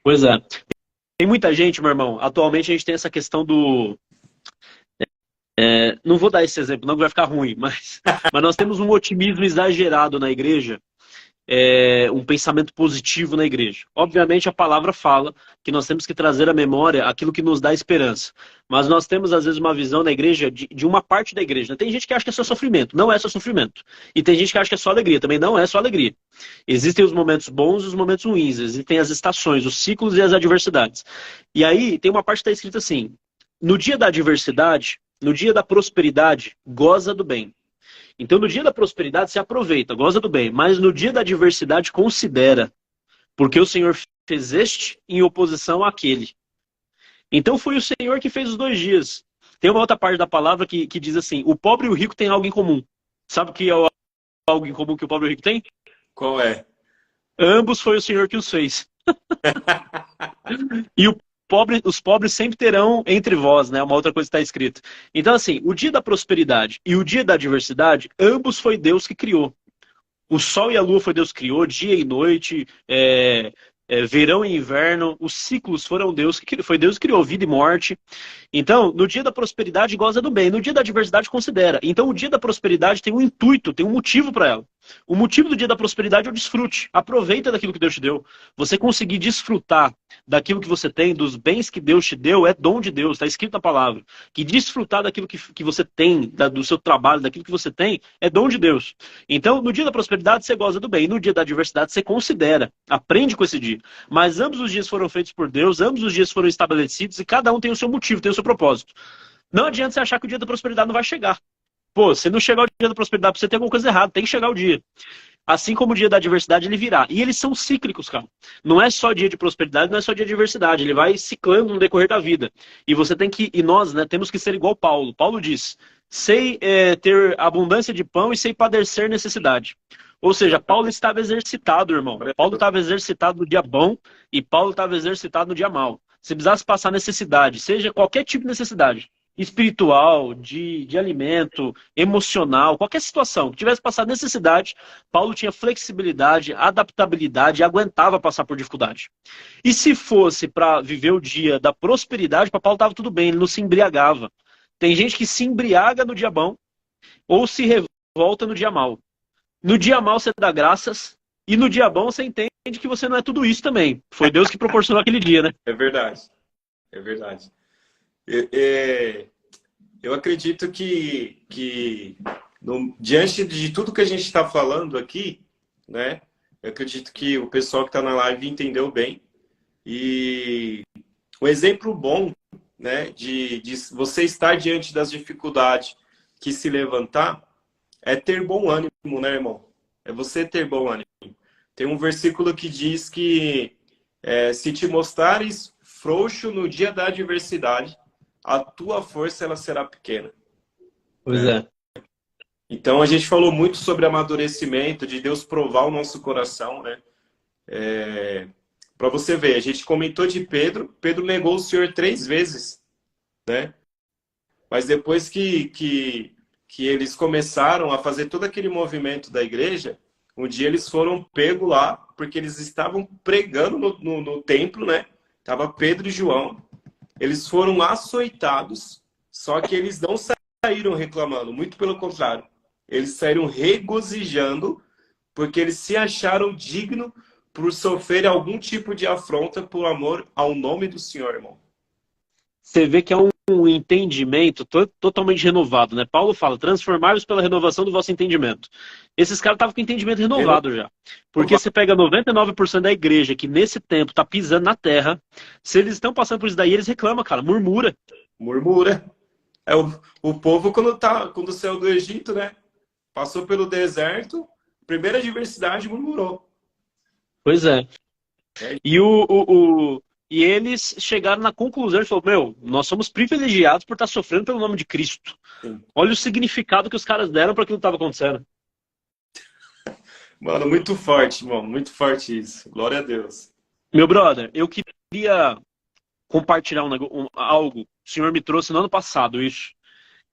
Pois é. Tem muita gente, meu irmão. Atualmente a gente tem essa questão do. Não vou dar esse exemplo, não que vai ficar ruim, mas nós temos um otimismo exagerado na igreja, um pensamento positivo na igreja. Obviamente a palavra fala que nós temos que trazer à memória aquilo que nos dá esperança. Mas nós temos às vezes uma visão na igreja de uma parte da igreja, né? Tem gente que acha que é só sofrimento, não é só sofrimento. E tem gente que acha que é só alegria, também não é só alegria. Existem os momentos bons e os momentos ruins, existem as estações, os ciclos e as adversidades. E aí tem uma parte que está escrita assim: no dia da adversidade, no dia da prosperidade, goza do bem. Então, no dia da prosperidade, se aproveita, goza do bem. Mas no dia da adversidade, considera. Porque o Senhor fez este em oposição àquele. Então, foi o Senhor que fez os 2 dias. Tem uma outra parte da palavra que diz assim: o pobre e o rico têm algo em comum. Sabe o que é algo em comum que o pobre e o rico têm? Qual é? Ambos foi o Senhor que os fez. E os pobres sempre terão entre vós, né? Uma outra coisa que está escrito. Então, assim, o dia da prosperidade e o dia da adversidade, ambos foi Deus que criou. O sol e a lua foi Deus que criou, dia e noite, verão e inverno, os ciclos foi Deus que criou, vida e morte. Então, no dia da prosperidade, goza do bem. No dia da adversidade, considera. Então, o dia da prosperidade tem um intuito, tem um motivo para ela. O motivo do dia da prosperidade é o desfrute. Aproveita daquilo que Deus te deu. Você conseguir desfrutar daquilo que você tem, dos bens que Deus te deu, é dom de Deus, está escrito na palavra. Que desfrutar daquilo que você tem, do seu trabalho, daquilo que você tem, é dom de Deus. Então, no dia da prosperidade, você goza do bem. No dia da adversidade, você considera. Aprende com esse dia. Mas ambos os dias foram feitos por Deus, ambos os dias foram estabelecidos e cada um tem o seu motivo, tem o seu propósito. Não adianta você achar que o dia da prosperidade não vai chegar. Pô, se não chegar o dia da prosperidade, você tem alguma coisa errada, tem que chegar o dia. Assim como o dia da adversidade, ele virá. E eles são cíclicos, cara. Não é só dia de prosperidade, não é só dia de adversidade. Ele vai ciclando no decorrer da vida. E você tem que, e nós, né, temos que ser igual Paulo. Paulo diz: sei ter abundância de pão e sei padecer necessidade. Ou seja, Paulo estava exercitado, irmão. Paulo estava exercitado no dia bom e Paulo estava exercitado no dia mau. Se precisasse passar necessidade, seja qualquer tipo de necessidade, espiritual, de alimento, emocional, qualquer situação que tivesse passado necessidade, Paulo tinha flexibilidade, adaptabilidade e aguentava passar por dificuldade. E se fosse para viver o dia da prosperidade, para Paulo estava tudo bem, ele não se embriagava. Tem gente que se embriaga no dia bom ou se revolta no dia mau. No dia mau você dá graças e no dia bom você entende que você não é tudo isso também. Foi Deus que proporcionou aquele dia, né? É verdade. É verdade. Eu acredito que diante de tudo que a gente está falando aqui, né? Eu acredito que o pessoal que está na live entendeu bem. E um exemplo bom, né, de você estar diante das dificuldades que se levantar é ter bom ânimo, né, irmão? É você ter bom ânimo. Tem um versículo que diz que se te mostrares frouxo no dia da adversidade, a tua força ela será pequena. Pois Né? é. Então a gente falou muito sobre amadurecimento, de Deus provar o nosso coração, né? Para você ver, a gente comentou de Pedro, Pedro negou o Senhor 3 vezes, né? Mas depois que eles começaram a fazer todo aquele movimento da igreja, um dia eles foram pegos lá, porque eles estavam pregando no templo, né? Tava Pedro e João. Eles foram açoitados, só que eles não saíram reclamando, muito pelo contrário. Eles saíram regozijando porque eles se acharam dignos por sofrer algum tipo de afronta por amor ao nome do Senhor, irmão. Você vê que é um entendimento totalmente renovado, né? Paulo fala, transformai-vos pela renovação do vosso entendimento. Esses caras estavam com o entendimento renovado já. Porque você pega 99% da igreja que nesse tempo está pisando na terra, se eles estão passando por isso daí, eles reclamam, cara, murmura. Murmura. É o povo quando saiu do Egito, né? Passou pelo deserto, primeira adversidade, murmurou. Pois é. E, e eles chegaram na conclusão e falaram, meu, nós somos privilegiados por estar sofrendo pelo nome de Cristo. Sim. Olha o significado que os caras deram para aquilo que estava acontecendo. Mano, muito forte, irmão. Muito forte isso. Glória a Deus. Meu brother, eu queria compartilhar algo. O senhor me trouxe no ano passado isso.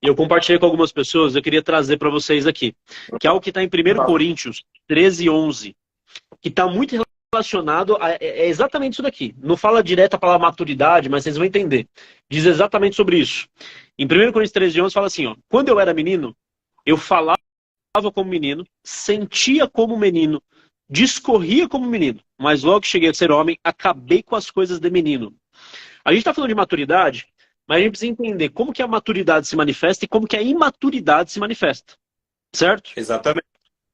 E eu compartilhei com algumas pessoas, eu queria trazer para vocês aqui. Que é algo que está em 1 Coríntios 13:11. Que está muito relacionado é exatamente isso daqui. Não fala direto a palavra maturidade, mas vocês vão entender. Diz exatamente sobre isso. Em 1 Coríntios 13:11 fala assim, ó, quando eu era menino, eu falava como menino, sentia como menino, discorria como menino, mas logo que cheguei a ser homem, acabei com as coisas de menino. A gente está falando de maturidade, mas a gente precisa entender como que a maturidade se manifesta e como que a imaturidade se manifesta. Certo? Exatamente.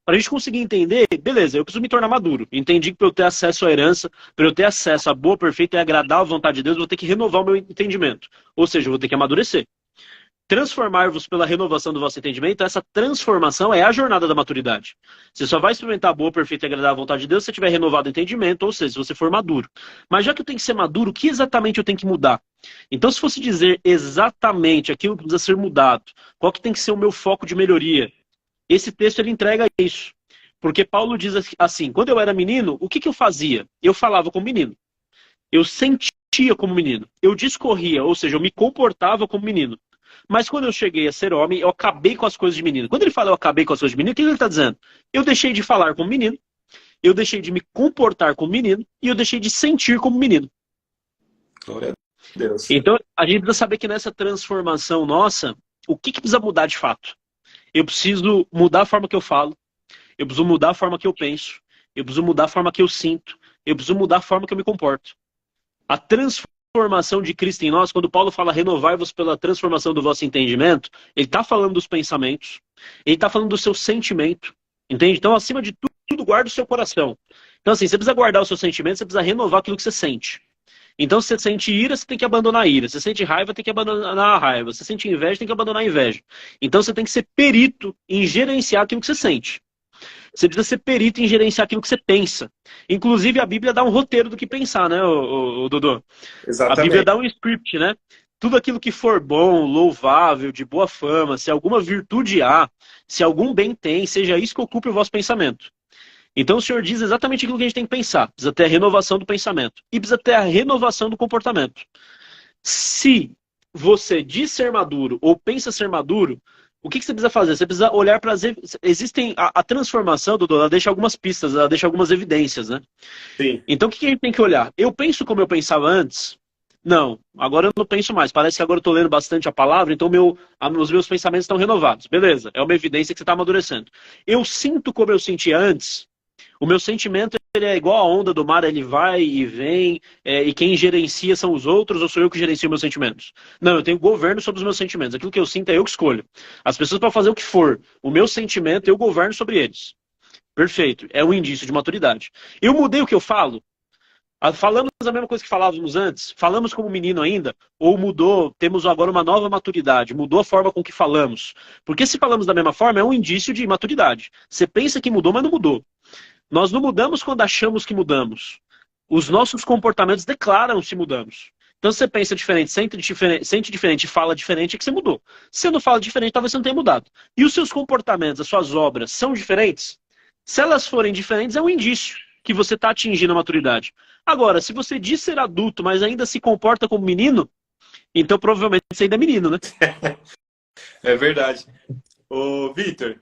Para a gente conseguir entender, beleza, eu preciso me tornar maduro. Entendi que para eu ter acesso à herança, para eu ter acesso à boa, perfeita e agradável vontade de Deus, eu vou ter que renovar o meu entendimento. Ou seja, eu vou ter que amadurecer. Transformar-vos pela renovação do vosso entendimento, essa transformação é a jornada da maturidade. Você só vai experimentar a boa, perfeita e agradável vontade de Deus se você tiver renovado o entendimento, ou seja, se você for maduro. Mas já que eu tenho que ser maduro, o que exatamente eu tenho que mudar? Então, se fosse dizer exatamente aquilo que precisa ser mudado, qual que tem que ser o meu foco de melhoria? Esse texto ele entrega isso. Porque Paulo diz assim, quando eu era menino, o que eu fazia? Eu falava como menino. Eu sentia como menino. Eu discorria, ou seja, eu me comportava como menino. Mas quando eu cheguei a ser homem, eu acabei com as coisas de menino. Quando ele fala eu acabei com as coisas de menino, o que ele está dizendo? Eu deixei de falar como menino, eu deixei de me comportar como menino e eu deixei de sentir como menino. Glória a Deus. Então, a gente precisa saber que nessa transformação nossa, o que precisa mudar de fato? Eu preciso mudar a forma que eu falo, eu preciso mudar a forma que eu penso, eu preciso mudar a forma que eu sinto, eu preciso mudar a forma que eu me comporto. A transformação de Cristo em nós, quando Paulo fala renovai-vos pela transformação do vosso entendimento, ele está falando dos pensamentos, ele está falando do seu sentimento, entende? Então, acima de tudo, guarda o seu coração. Então, assim, você precisa guardar o seu sentimento, você precisa renovar aquilo que você sente. Então, se você sente ira, você tem que abandonar a ira. Se você sente raiva, tem que abandonar a raiva. Se você sente inveja, tem que abandonar a inveja. Então, você tem que ser perito em gerenciar aquilo que você sente. Você precisa ser perito em gerenciar aquilo que você pensa. Inclusive, a Bíblia dá um roteiro do que pensar, né, o Dodô? Exatamente. A Bíblia dá um script, né? Tudo aquilo que for bom, louvável, de boa fama, se alguma virtude há, se algum bem tem, seja isso que ocupe o vosso pensamento. Então o Senhor diz exatamente aquilo que a gente tem que pensar. Precisa ter a renovação do pensamento. E precisa ter a renovação do comportamento. Se você diz ser maduro ou pensa ser maduro, o que você precisa fazer? Você precisa olhar para as... Existem... A transformação, Dudu, ela deixa algumas pistas, ela deixa algumas evidências, né? Sim. Então o que a gente tem que olhar? Eu penso como eu pensava antes? Não, agora eu não penso mais. Parece que agora eu estou lendo bastante a palavra, então os meus pensamentos estão renovados. Beleza, é uma evidência que você está amadurecendo. Eu sinto como eu sentia antes? O meu sentimento ele é igual a onda do mar, ele vai e vem, e quem gerencia são os outros, ou sou eu que gerencio meus sentimentos? Não, eu tenho governo sobre os meus sentimentos. Aquilo que eu sinto é eu que escolho. As pessoas podem fazer o que for. O meu sentimento, eu governo sobre eles. Perfeito. É um indício de maturidade. Eu mudei o que eu falo? Falamos a mesma coisa que falávamos antes? Falamos como menino ainda? Ou mudou, temos agora uma nova maturidade? Mudou a forma com que falamos? Porque se falamos da mesma forma, é um indício de maturidade. Você pensa que mudou, mas não mudou. Nós não mudamos quando achamos que mudamos. Os nossos comportamentos declaram se mudamos. Então se você pensa diferente, sente diferente e fala diferente, é que você mudou. Se você não fala diferente, talvez você não tenha mudado. E os seus comportamentos, as suas obras, são diferentes? Se elas forem diferentes, é um indício que você está atingindo a maturidade. Agora, se você diz ser adulto, mas ainda se comporta como menino, então provavelmente você ainda é menino, né? É verdade. Ô, Vitor,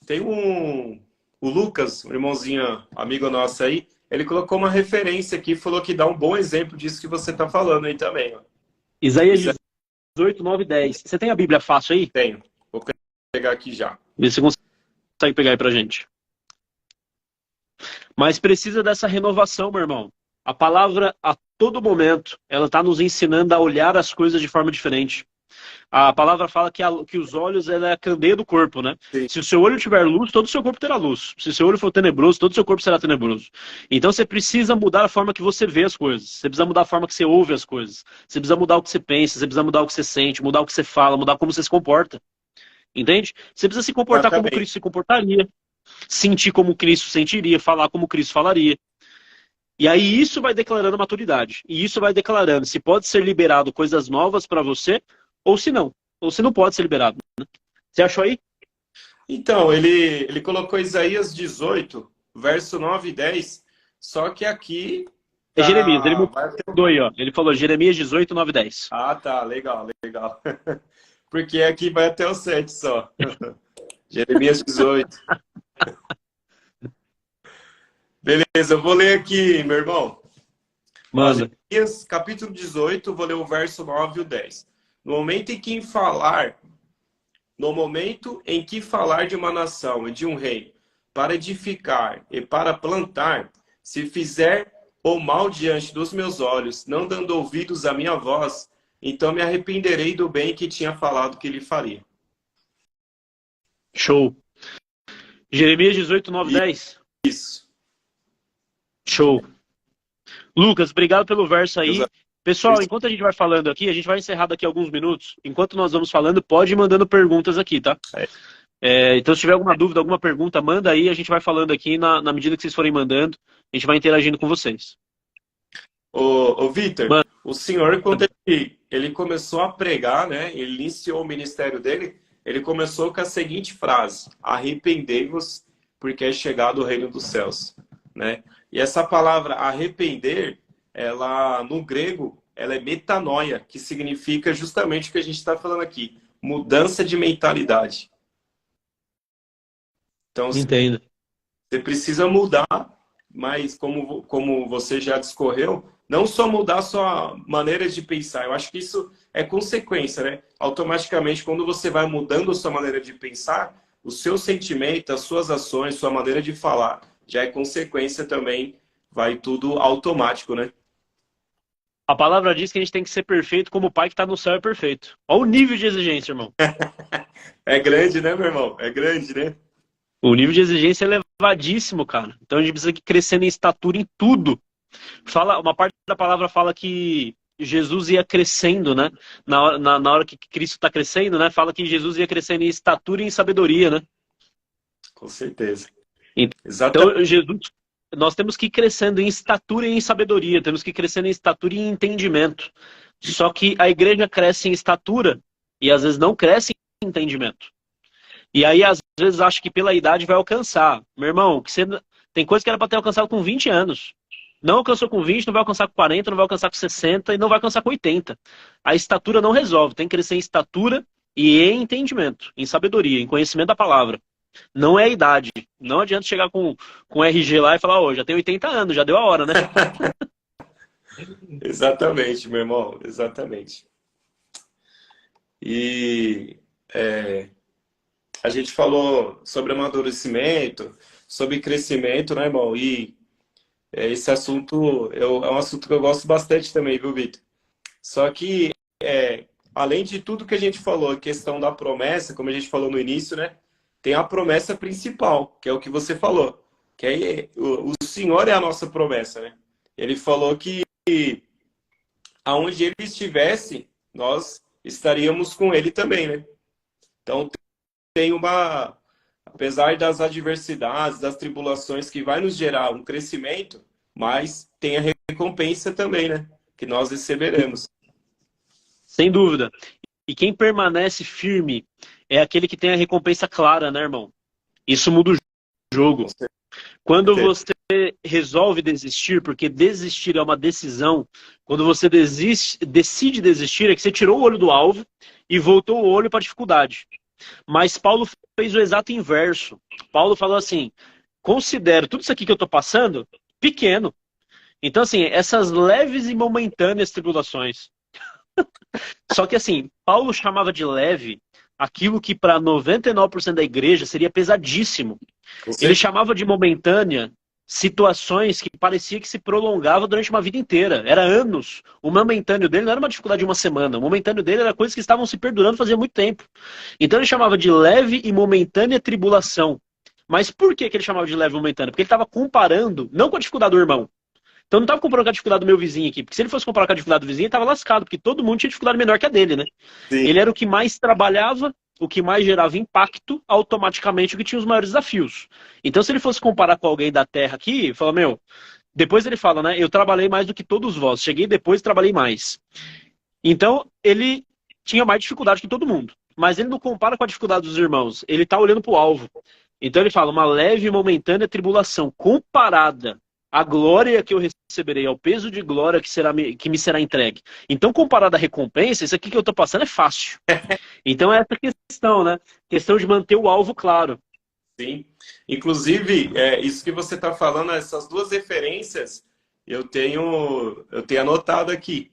tem o Lucas, um irmãozinho, amigo nosso aí, ele colocou uma referência aqui, falou que dá um bom exemplo disso que você está falando aí também. Ó. Isaías 18, 9 e 10. Você tem a Bíblia fácil aí? Tenho. Vou pegar aqui já. Vê se você consegue pegar aí pra gente. Mas precisa dessa renovação, meu irmão. A palavra, a todo momento, ela está nos ensinando a olhar as coisas de forma diferente. A palavra fala que os olhos ela é a candeia do corpo, né? Sim. Se o seu olho tiver luz, todo o seu corpo terá luz. Se o seu olho for tenebroso, todo o seu corpo será tenebroso. Então você precisa mudar a forma que você vê as coisas. Você precisa mudar a forma que você ouve as coisas. Você precisa mudar o que você pensa, você precisa mudar o que você sente, mudar o que você fala, mudar como você se comporta. Entende? Você precisa se comportar como Exatamente. Cristo se comportaria, sentir como Cristo sentiria, falar como Cristo falaria. E aí isso vai declarando maturidade. E isso vai declarando se pode ser liberado coisas novas para você ou se não. Ou se não pode ser liberado. Né? Você achou aí? Então, ele colocou Isaías 18, verso 9 e 10, só que aqui É Jeremias. Ele vai mudou aí, ó. Ele falou Jeremias 18, 9 e 10. Ah, tá, legal, legal. Porque aqui vai até o 7 só. Jeremias 18. Beleza, eu vou ler aqui, meu irmão. Ó, Manda. Jeremias, capítulo 18, vou ler o verso 9 e o 10. No momento em que falar de uma nação e de um rei, para edificar e para plantar, se fizer o mal diante dos meus olhos, não dando ouvidos à minha voz, então me arrependerei do bem que tinha falado que lhe faria. Show. Jeremias 18, 9 e 10. Isso. Show. Lucas, obrigado pelo verso aí. Exato. Pessoal, enquanto a gente vai falando aqui, a gente vai encerrar daqui a alguns minutos. Enquanto nós vamos falando, pode ir mandando perguntas aqui, tá? Então, se tiver alguma dúvida, alguma pergunta, manda aí. A gente vai falando aqui na medida que vocês forem mandando. A gente vai interagindo com vocês. Ô Vitor, Manda. o senhor, quando ele começou a pregar, né? Ele iniciou o ministério dele, ele começou com a seguinte frase: arrependei-vos, porque é chegado o reino dos céus, né? E essa palavra arrepender, ela no grego, ela é metanoia, que significa justamente o que a gente está falando aqui, mudança de mentalidade. Então, Entendo. você precisa mudar, mas como você já discorreu, não só mudar a sua maneira de pensar. Eu acho que isso é consequência, né? Automaticamente, quando você vai mudando a sua maneira de pensar, o seu sentimento, as suas ações, sua maneira de falar, já é consequência também, vai tudo automático, né? A palavra diz que a gente tem que ser perfeito como o Pai que está no céu é perfeito. Olha o nível de exigência, irmão. É grande, né, meu irmão? É grande, né? O nível de exigência é elevadíssimo, cara. Então a gente precisa ir crescendo em estatura em tudo. Uma parte da palavra fala que Jesus ia crescendo, né? Na hora que Cristo está crescendo, né? Fala que Jesus ia crescendo em estatura e em sabedoria, né? Com certeza. Então, nós temos que ir crescendo em estatura e em sabedoria, temos que ir crescendo em estatura e em entendimento. Só que a igreja cresce em estatura e às vezes não cresce em entendimento. E aí, às vezes, acha que pela idade vai alcançar. Meu irmão, tem coisa que era para ter alcançado com 20 anos. Não alcançou com 20, não vai alcançar com 40, não vai alcançar com 60 e não vai alcançar com 80. A estatura não resolve, tem que crescer em estatura e em entendimento, em sabedoria, em conhecimento da palavra. Não é a idade. Não adianta chegar com RG lá e falar, já tem 80 anos, já deu a hora, né? Exatamente, meu irmão, exatamente. E a gente falou sobre amadurecimento, sobre crescimento, né, irmão? E esse assunto é um assunto que eu gosto bastante também, viu, Vitor? Só que, além de tudo que a gente falou, a questão da promessa, como a gente falou no início, né? Tem a promessa principal, que é o que você falou. Que o Senhor é a nossa promessa, né? Ele falou que aonde ele estivesse, nós estaríamos com ele também, né? Então, apesar das adversidades, das tribulações que vai nos gerar um crescimento, mas tem a recompensa também, né? Que nós receberemos. Sem dúvida. E quem permanece firme é aquele que tem a recompensa clara, né, irmão? Isso muda o jogo. Quando você resolve desistir, porque desistir é uma decisão, quando você decide desistir, é que você tirou o olho do alvo e voltou o olho para a dificuldade. Mas Paulo fez o exato inverso. Paulo falou assim, considero tudo isso aqui que eu estou passando pequeno. Então, assim, essas leves e momentâneas tribulações. Só que, assim, Paulo chamava de leve aquilo que para 99% da igreja seria pesadíssimo. Ele chamava de momentânea situações que parecia que se prolongava durante uma vida inteira. Era anos. O momentâneo dele não era uma dificuldade de uma semana. O momentâneo dele era coisas que estavam se perdurando fazia muito tempo. Então ele chamava de leve e momentânea tribulação. Mas por que ele chamava de leve e momentânea? Porque ele estava comparando, não com a dificuldade do irmão. Então eu não estava comparando com a dificuldade do meu vizinho aqui. Porque se ele fosse comparar com a dificuldade do vizinho, ele estava lascado. Porque todo mundo tinha dificuldade menor que a dele, né? Sim. Ele era o que mais trabalhava, o que mais gerava impacto, automaticamente o que tinha os maiores desafios. Então, se ele fosse comparar com alguém da Terra aqui, fala, meu, depois ele fala, né? Eu trabalhei mais do que todos vós. Cheguei depois e trabalhei mais. Então, ele tinha mais dificuldade que todo mundo. Mas ele não compara com a dificuldade dos irmãos. Ele está olhando para o alvo. Então, ele fala, uma leve e momentânea tribulação comparada à glória que eu receberei, ao peso de glória que me será entregue. Então, comparado à recompensa, isso aqui que eu estou passando é fácil. Então, é essa questão, né? Questão de manter o alvo claro. Sim. Inclusive, isso que você está falando, essas duas referências, eu tenho anotado aqui,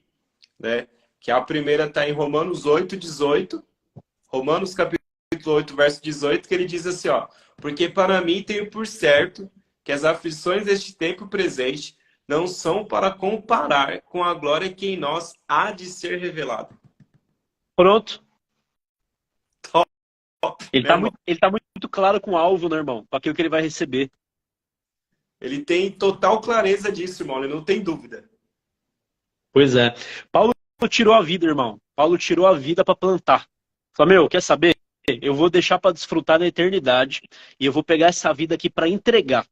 né? Que a primeira está em Romanos 8:18, Romanos capítulo 8, verso 18, que ele diz assim, ó, porque para mim tenho por certo que as aflições deste tempo presente não são para comparar com a glória que em nós há de ser revelada. Pronto. Top, Ele tá muito claro com o alvo, né, irmão? Para aquilo que ele vai receber. Ele tem total clareza disso, irmão. Ele não tem dúvida. Pois é. Paulo tirou a vida, irmão. Paulo tirou a vida para plantar. Falou, meu, quer saber? Eu vou deixar para desfrutar na eternidade e eu vou pegar essa vida aqui para entregar.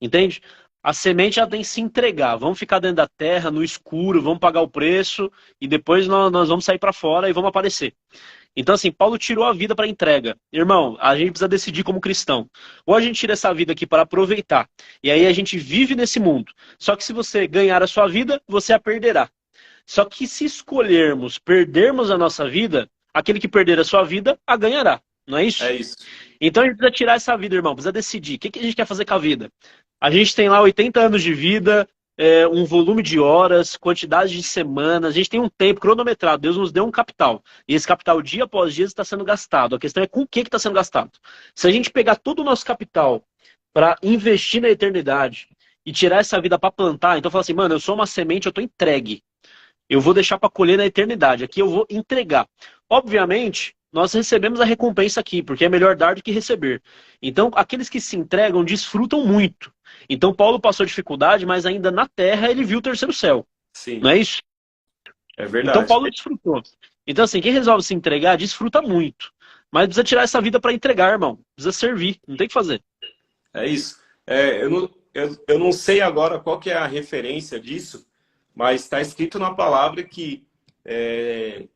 Entende? A semente ela tem que se entregar. Vamos ficar dentro da terra, no escuro, vamos pagar o preço e depois nós vamos sair para fora e vamos aparecer. Então, assim, Paulo tirou a vida para entrega. Irmão, a gente precisa decidir como cristão. Ou a gente tira essa vida aqui para aproveitar. E aí a gente vive nesse mundo. Só que se você ganhar a sua vida, você a perderá. Só que se escolhermos perdermos a nossa vida, aquele que perder a sua vida, a ganhará. Não é isso? É isso. Então a gente precisa tirar essa vida, irmão. Precisa decidir. O que a gente quer fazer com a vida? A gente tem lá 80 anos de vida, um volume de horas, quantidade de semanas. A gente tem um tempo cronometrado. Deus nos deu um capital. E esse capital, dia após dia, está sendo gastado. A questão é com o que está sendo gastado. Se a gente pegar todo o nosso capital para investir na eternidade e tirar essa vida para plantar, então fala assim, mano, eu sou uma semente, eu estou entregue. Eu vou deixar para colher na eternidade. Aqui eu vou entregar. Obviamente, nós recebemos a recompensa aqui, porque é melhor dar do que receber. Então, aqueles que se entregam desfrutam muito. Então, Paulo passou dificuldade, mas ainda na terra ele viu o terceiro céu. Sim. Não é isso? É verdade. Então, Paulo desfrutou. Então, assim, quem resolve se entregar, desfruta muito. Mas precisa tirar essa vida para entregar, irmão. Precisa servir. Não tem o que fazer. É isso. Eu não sei agora qual que é a referência disso, mas está escrito na palavra que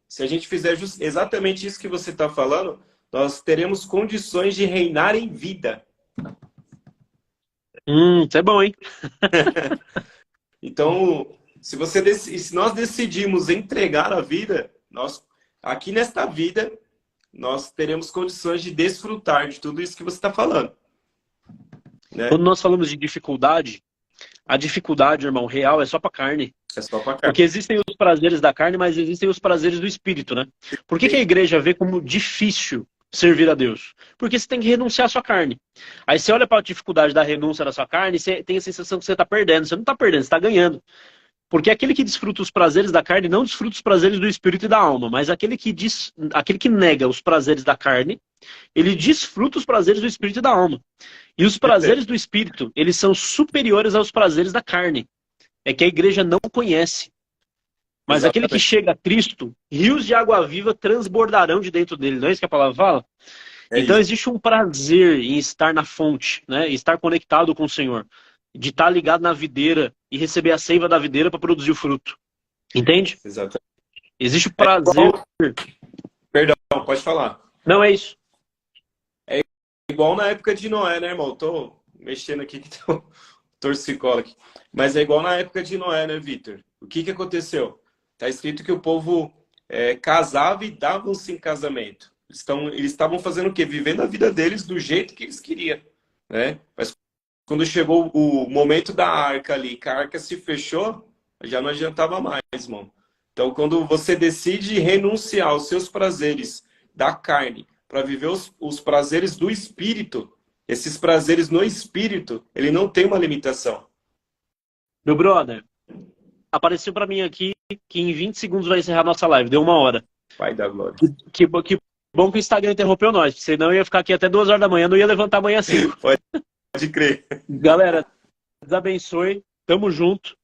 se a gente fizer exatamente isso que você está falando, nós teremos condições de reinar em vida. Isso é bom, hein? Então, se nós decidimos entregar a vida, aqui nesta vida, nós teremos condições de desfrutar de tudo isso que você está falando. Né? Quando nós falamos de dificuldade, a dificuldade, irmão, real é só para carne. É só pra carne. Porque existem os prazeres da carne, mas existem os prazeres do espírito, né? Por que a igreja vê como difícil servir a Deus? Porque você tem que renunciar à sua carne. Aí você olha para a dificuldade da renúncia da sua carne e você tem a sensação que você está perdendo. Você não está perdendo, você está ganhando. Porque aquele que desfruta os prazeres da carne não desfruta os prazeres do espírito e da alma, mas aquele que nega os prazeres da carne, ele desfruta os prazeres do espírito e da alma. E os prazeres do espírito, eles são superiores aos prazeres da carne. É que a igreja não conhece. Mas aquele que chega a Cristo, rios de água viva transbordarão de dentro dele. Não é isso que a palavra fala? Então existe um prazer em estar na fonte, né? Estar conectado com o Senhor. De estar ligado na videira e receber a seiva da videira para produzir o fruto. Entende? Exatamente. Existe o prazer. Perdão, pode falar. Não, é isso. É igual na época de Noé, né, irmão? Tô mexendo aqui que tem um torcicolo aqui. Mas é igual na época de Noé, né, Vitor? O que aconteceu? Está escrito que o povo casava e davam-se em casamento. Eles estavam fazendo o quê? Vivendo a vida deles do jeito que eles queriam. Né? Mas quando chegou o momento da arca ali, que a arca se fechou, já não adiantava mais, irmão. Então, quando você decide renunciar aos seus prazeres da carne para viver os prazeres do espírito, Esses prazeres no espírito, ele não tem uma limitação. Meu brother, apareceu pra mim aqui que em 20 segundos vai encerrar nossa live. Deu 1 hora. Pai da glória. Que bom que o Instagram interrompeu nós. Senão eu ia ficar aqui até 2 horas da manhã. Não ia levantar amanhã 5. Pode crer. Galera, Deus abençoe. Tamo junto.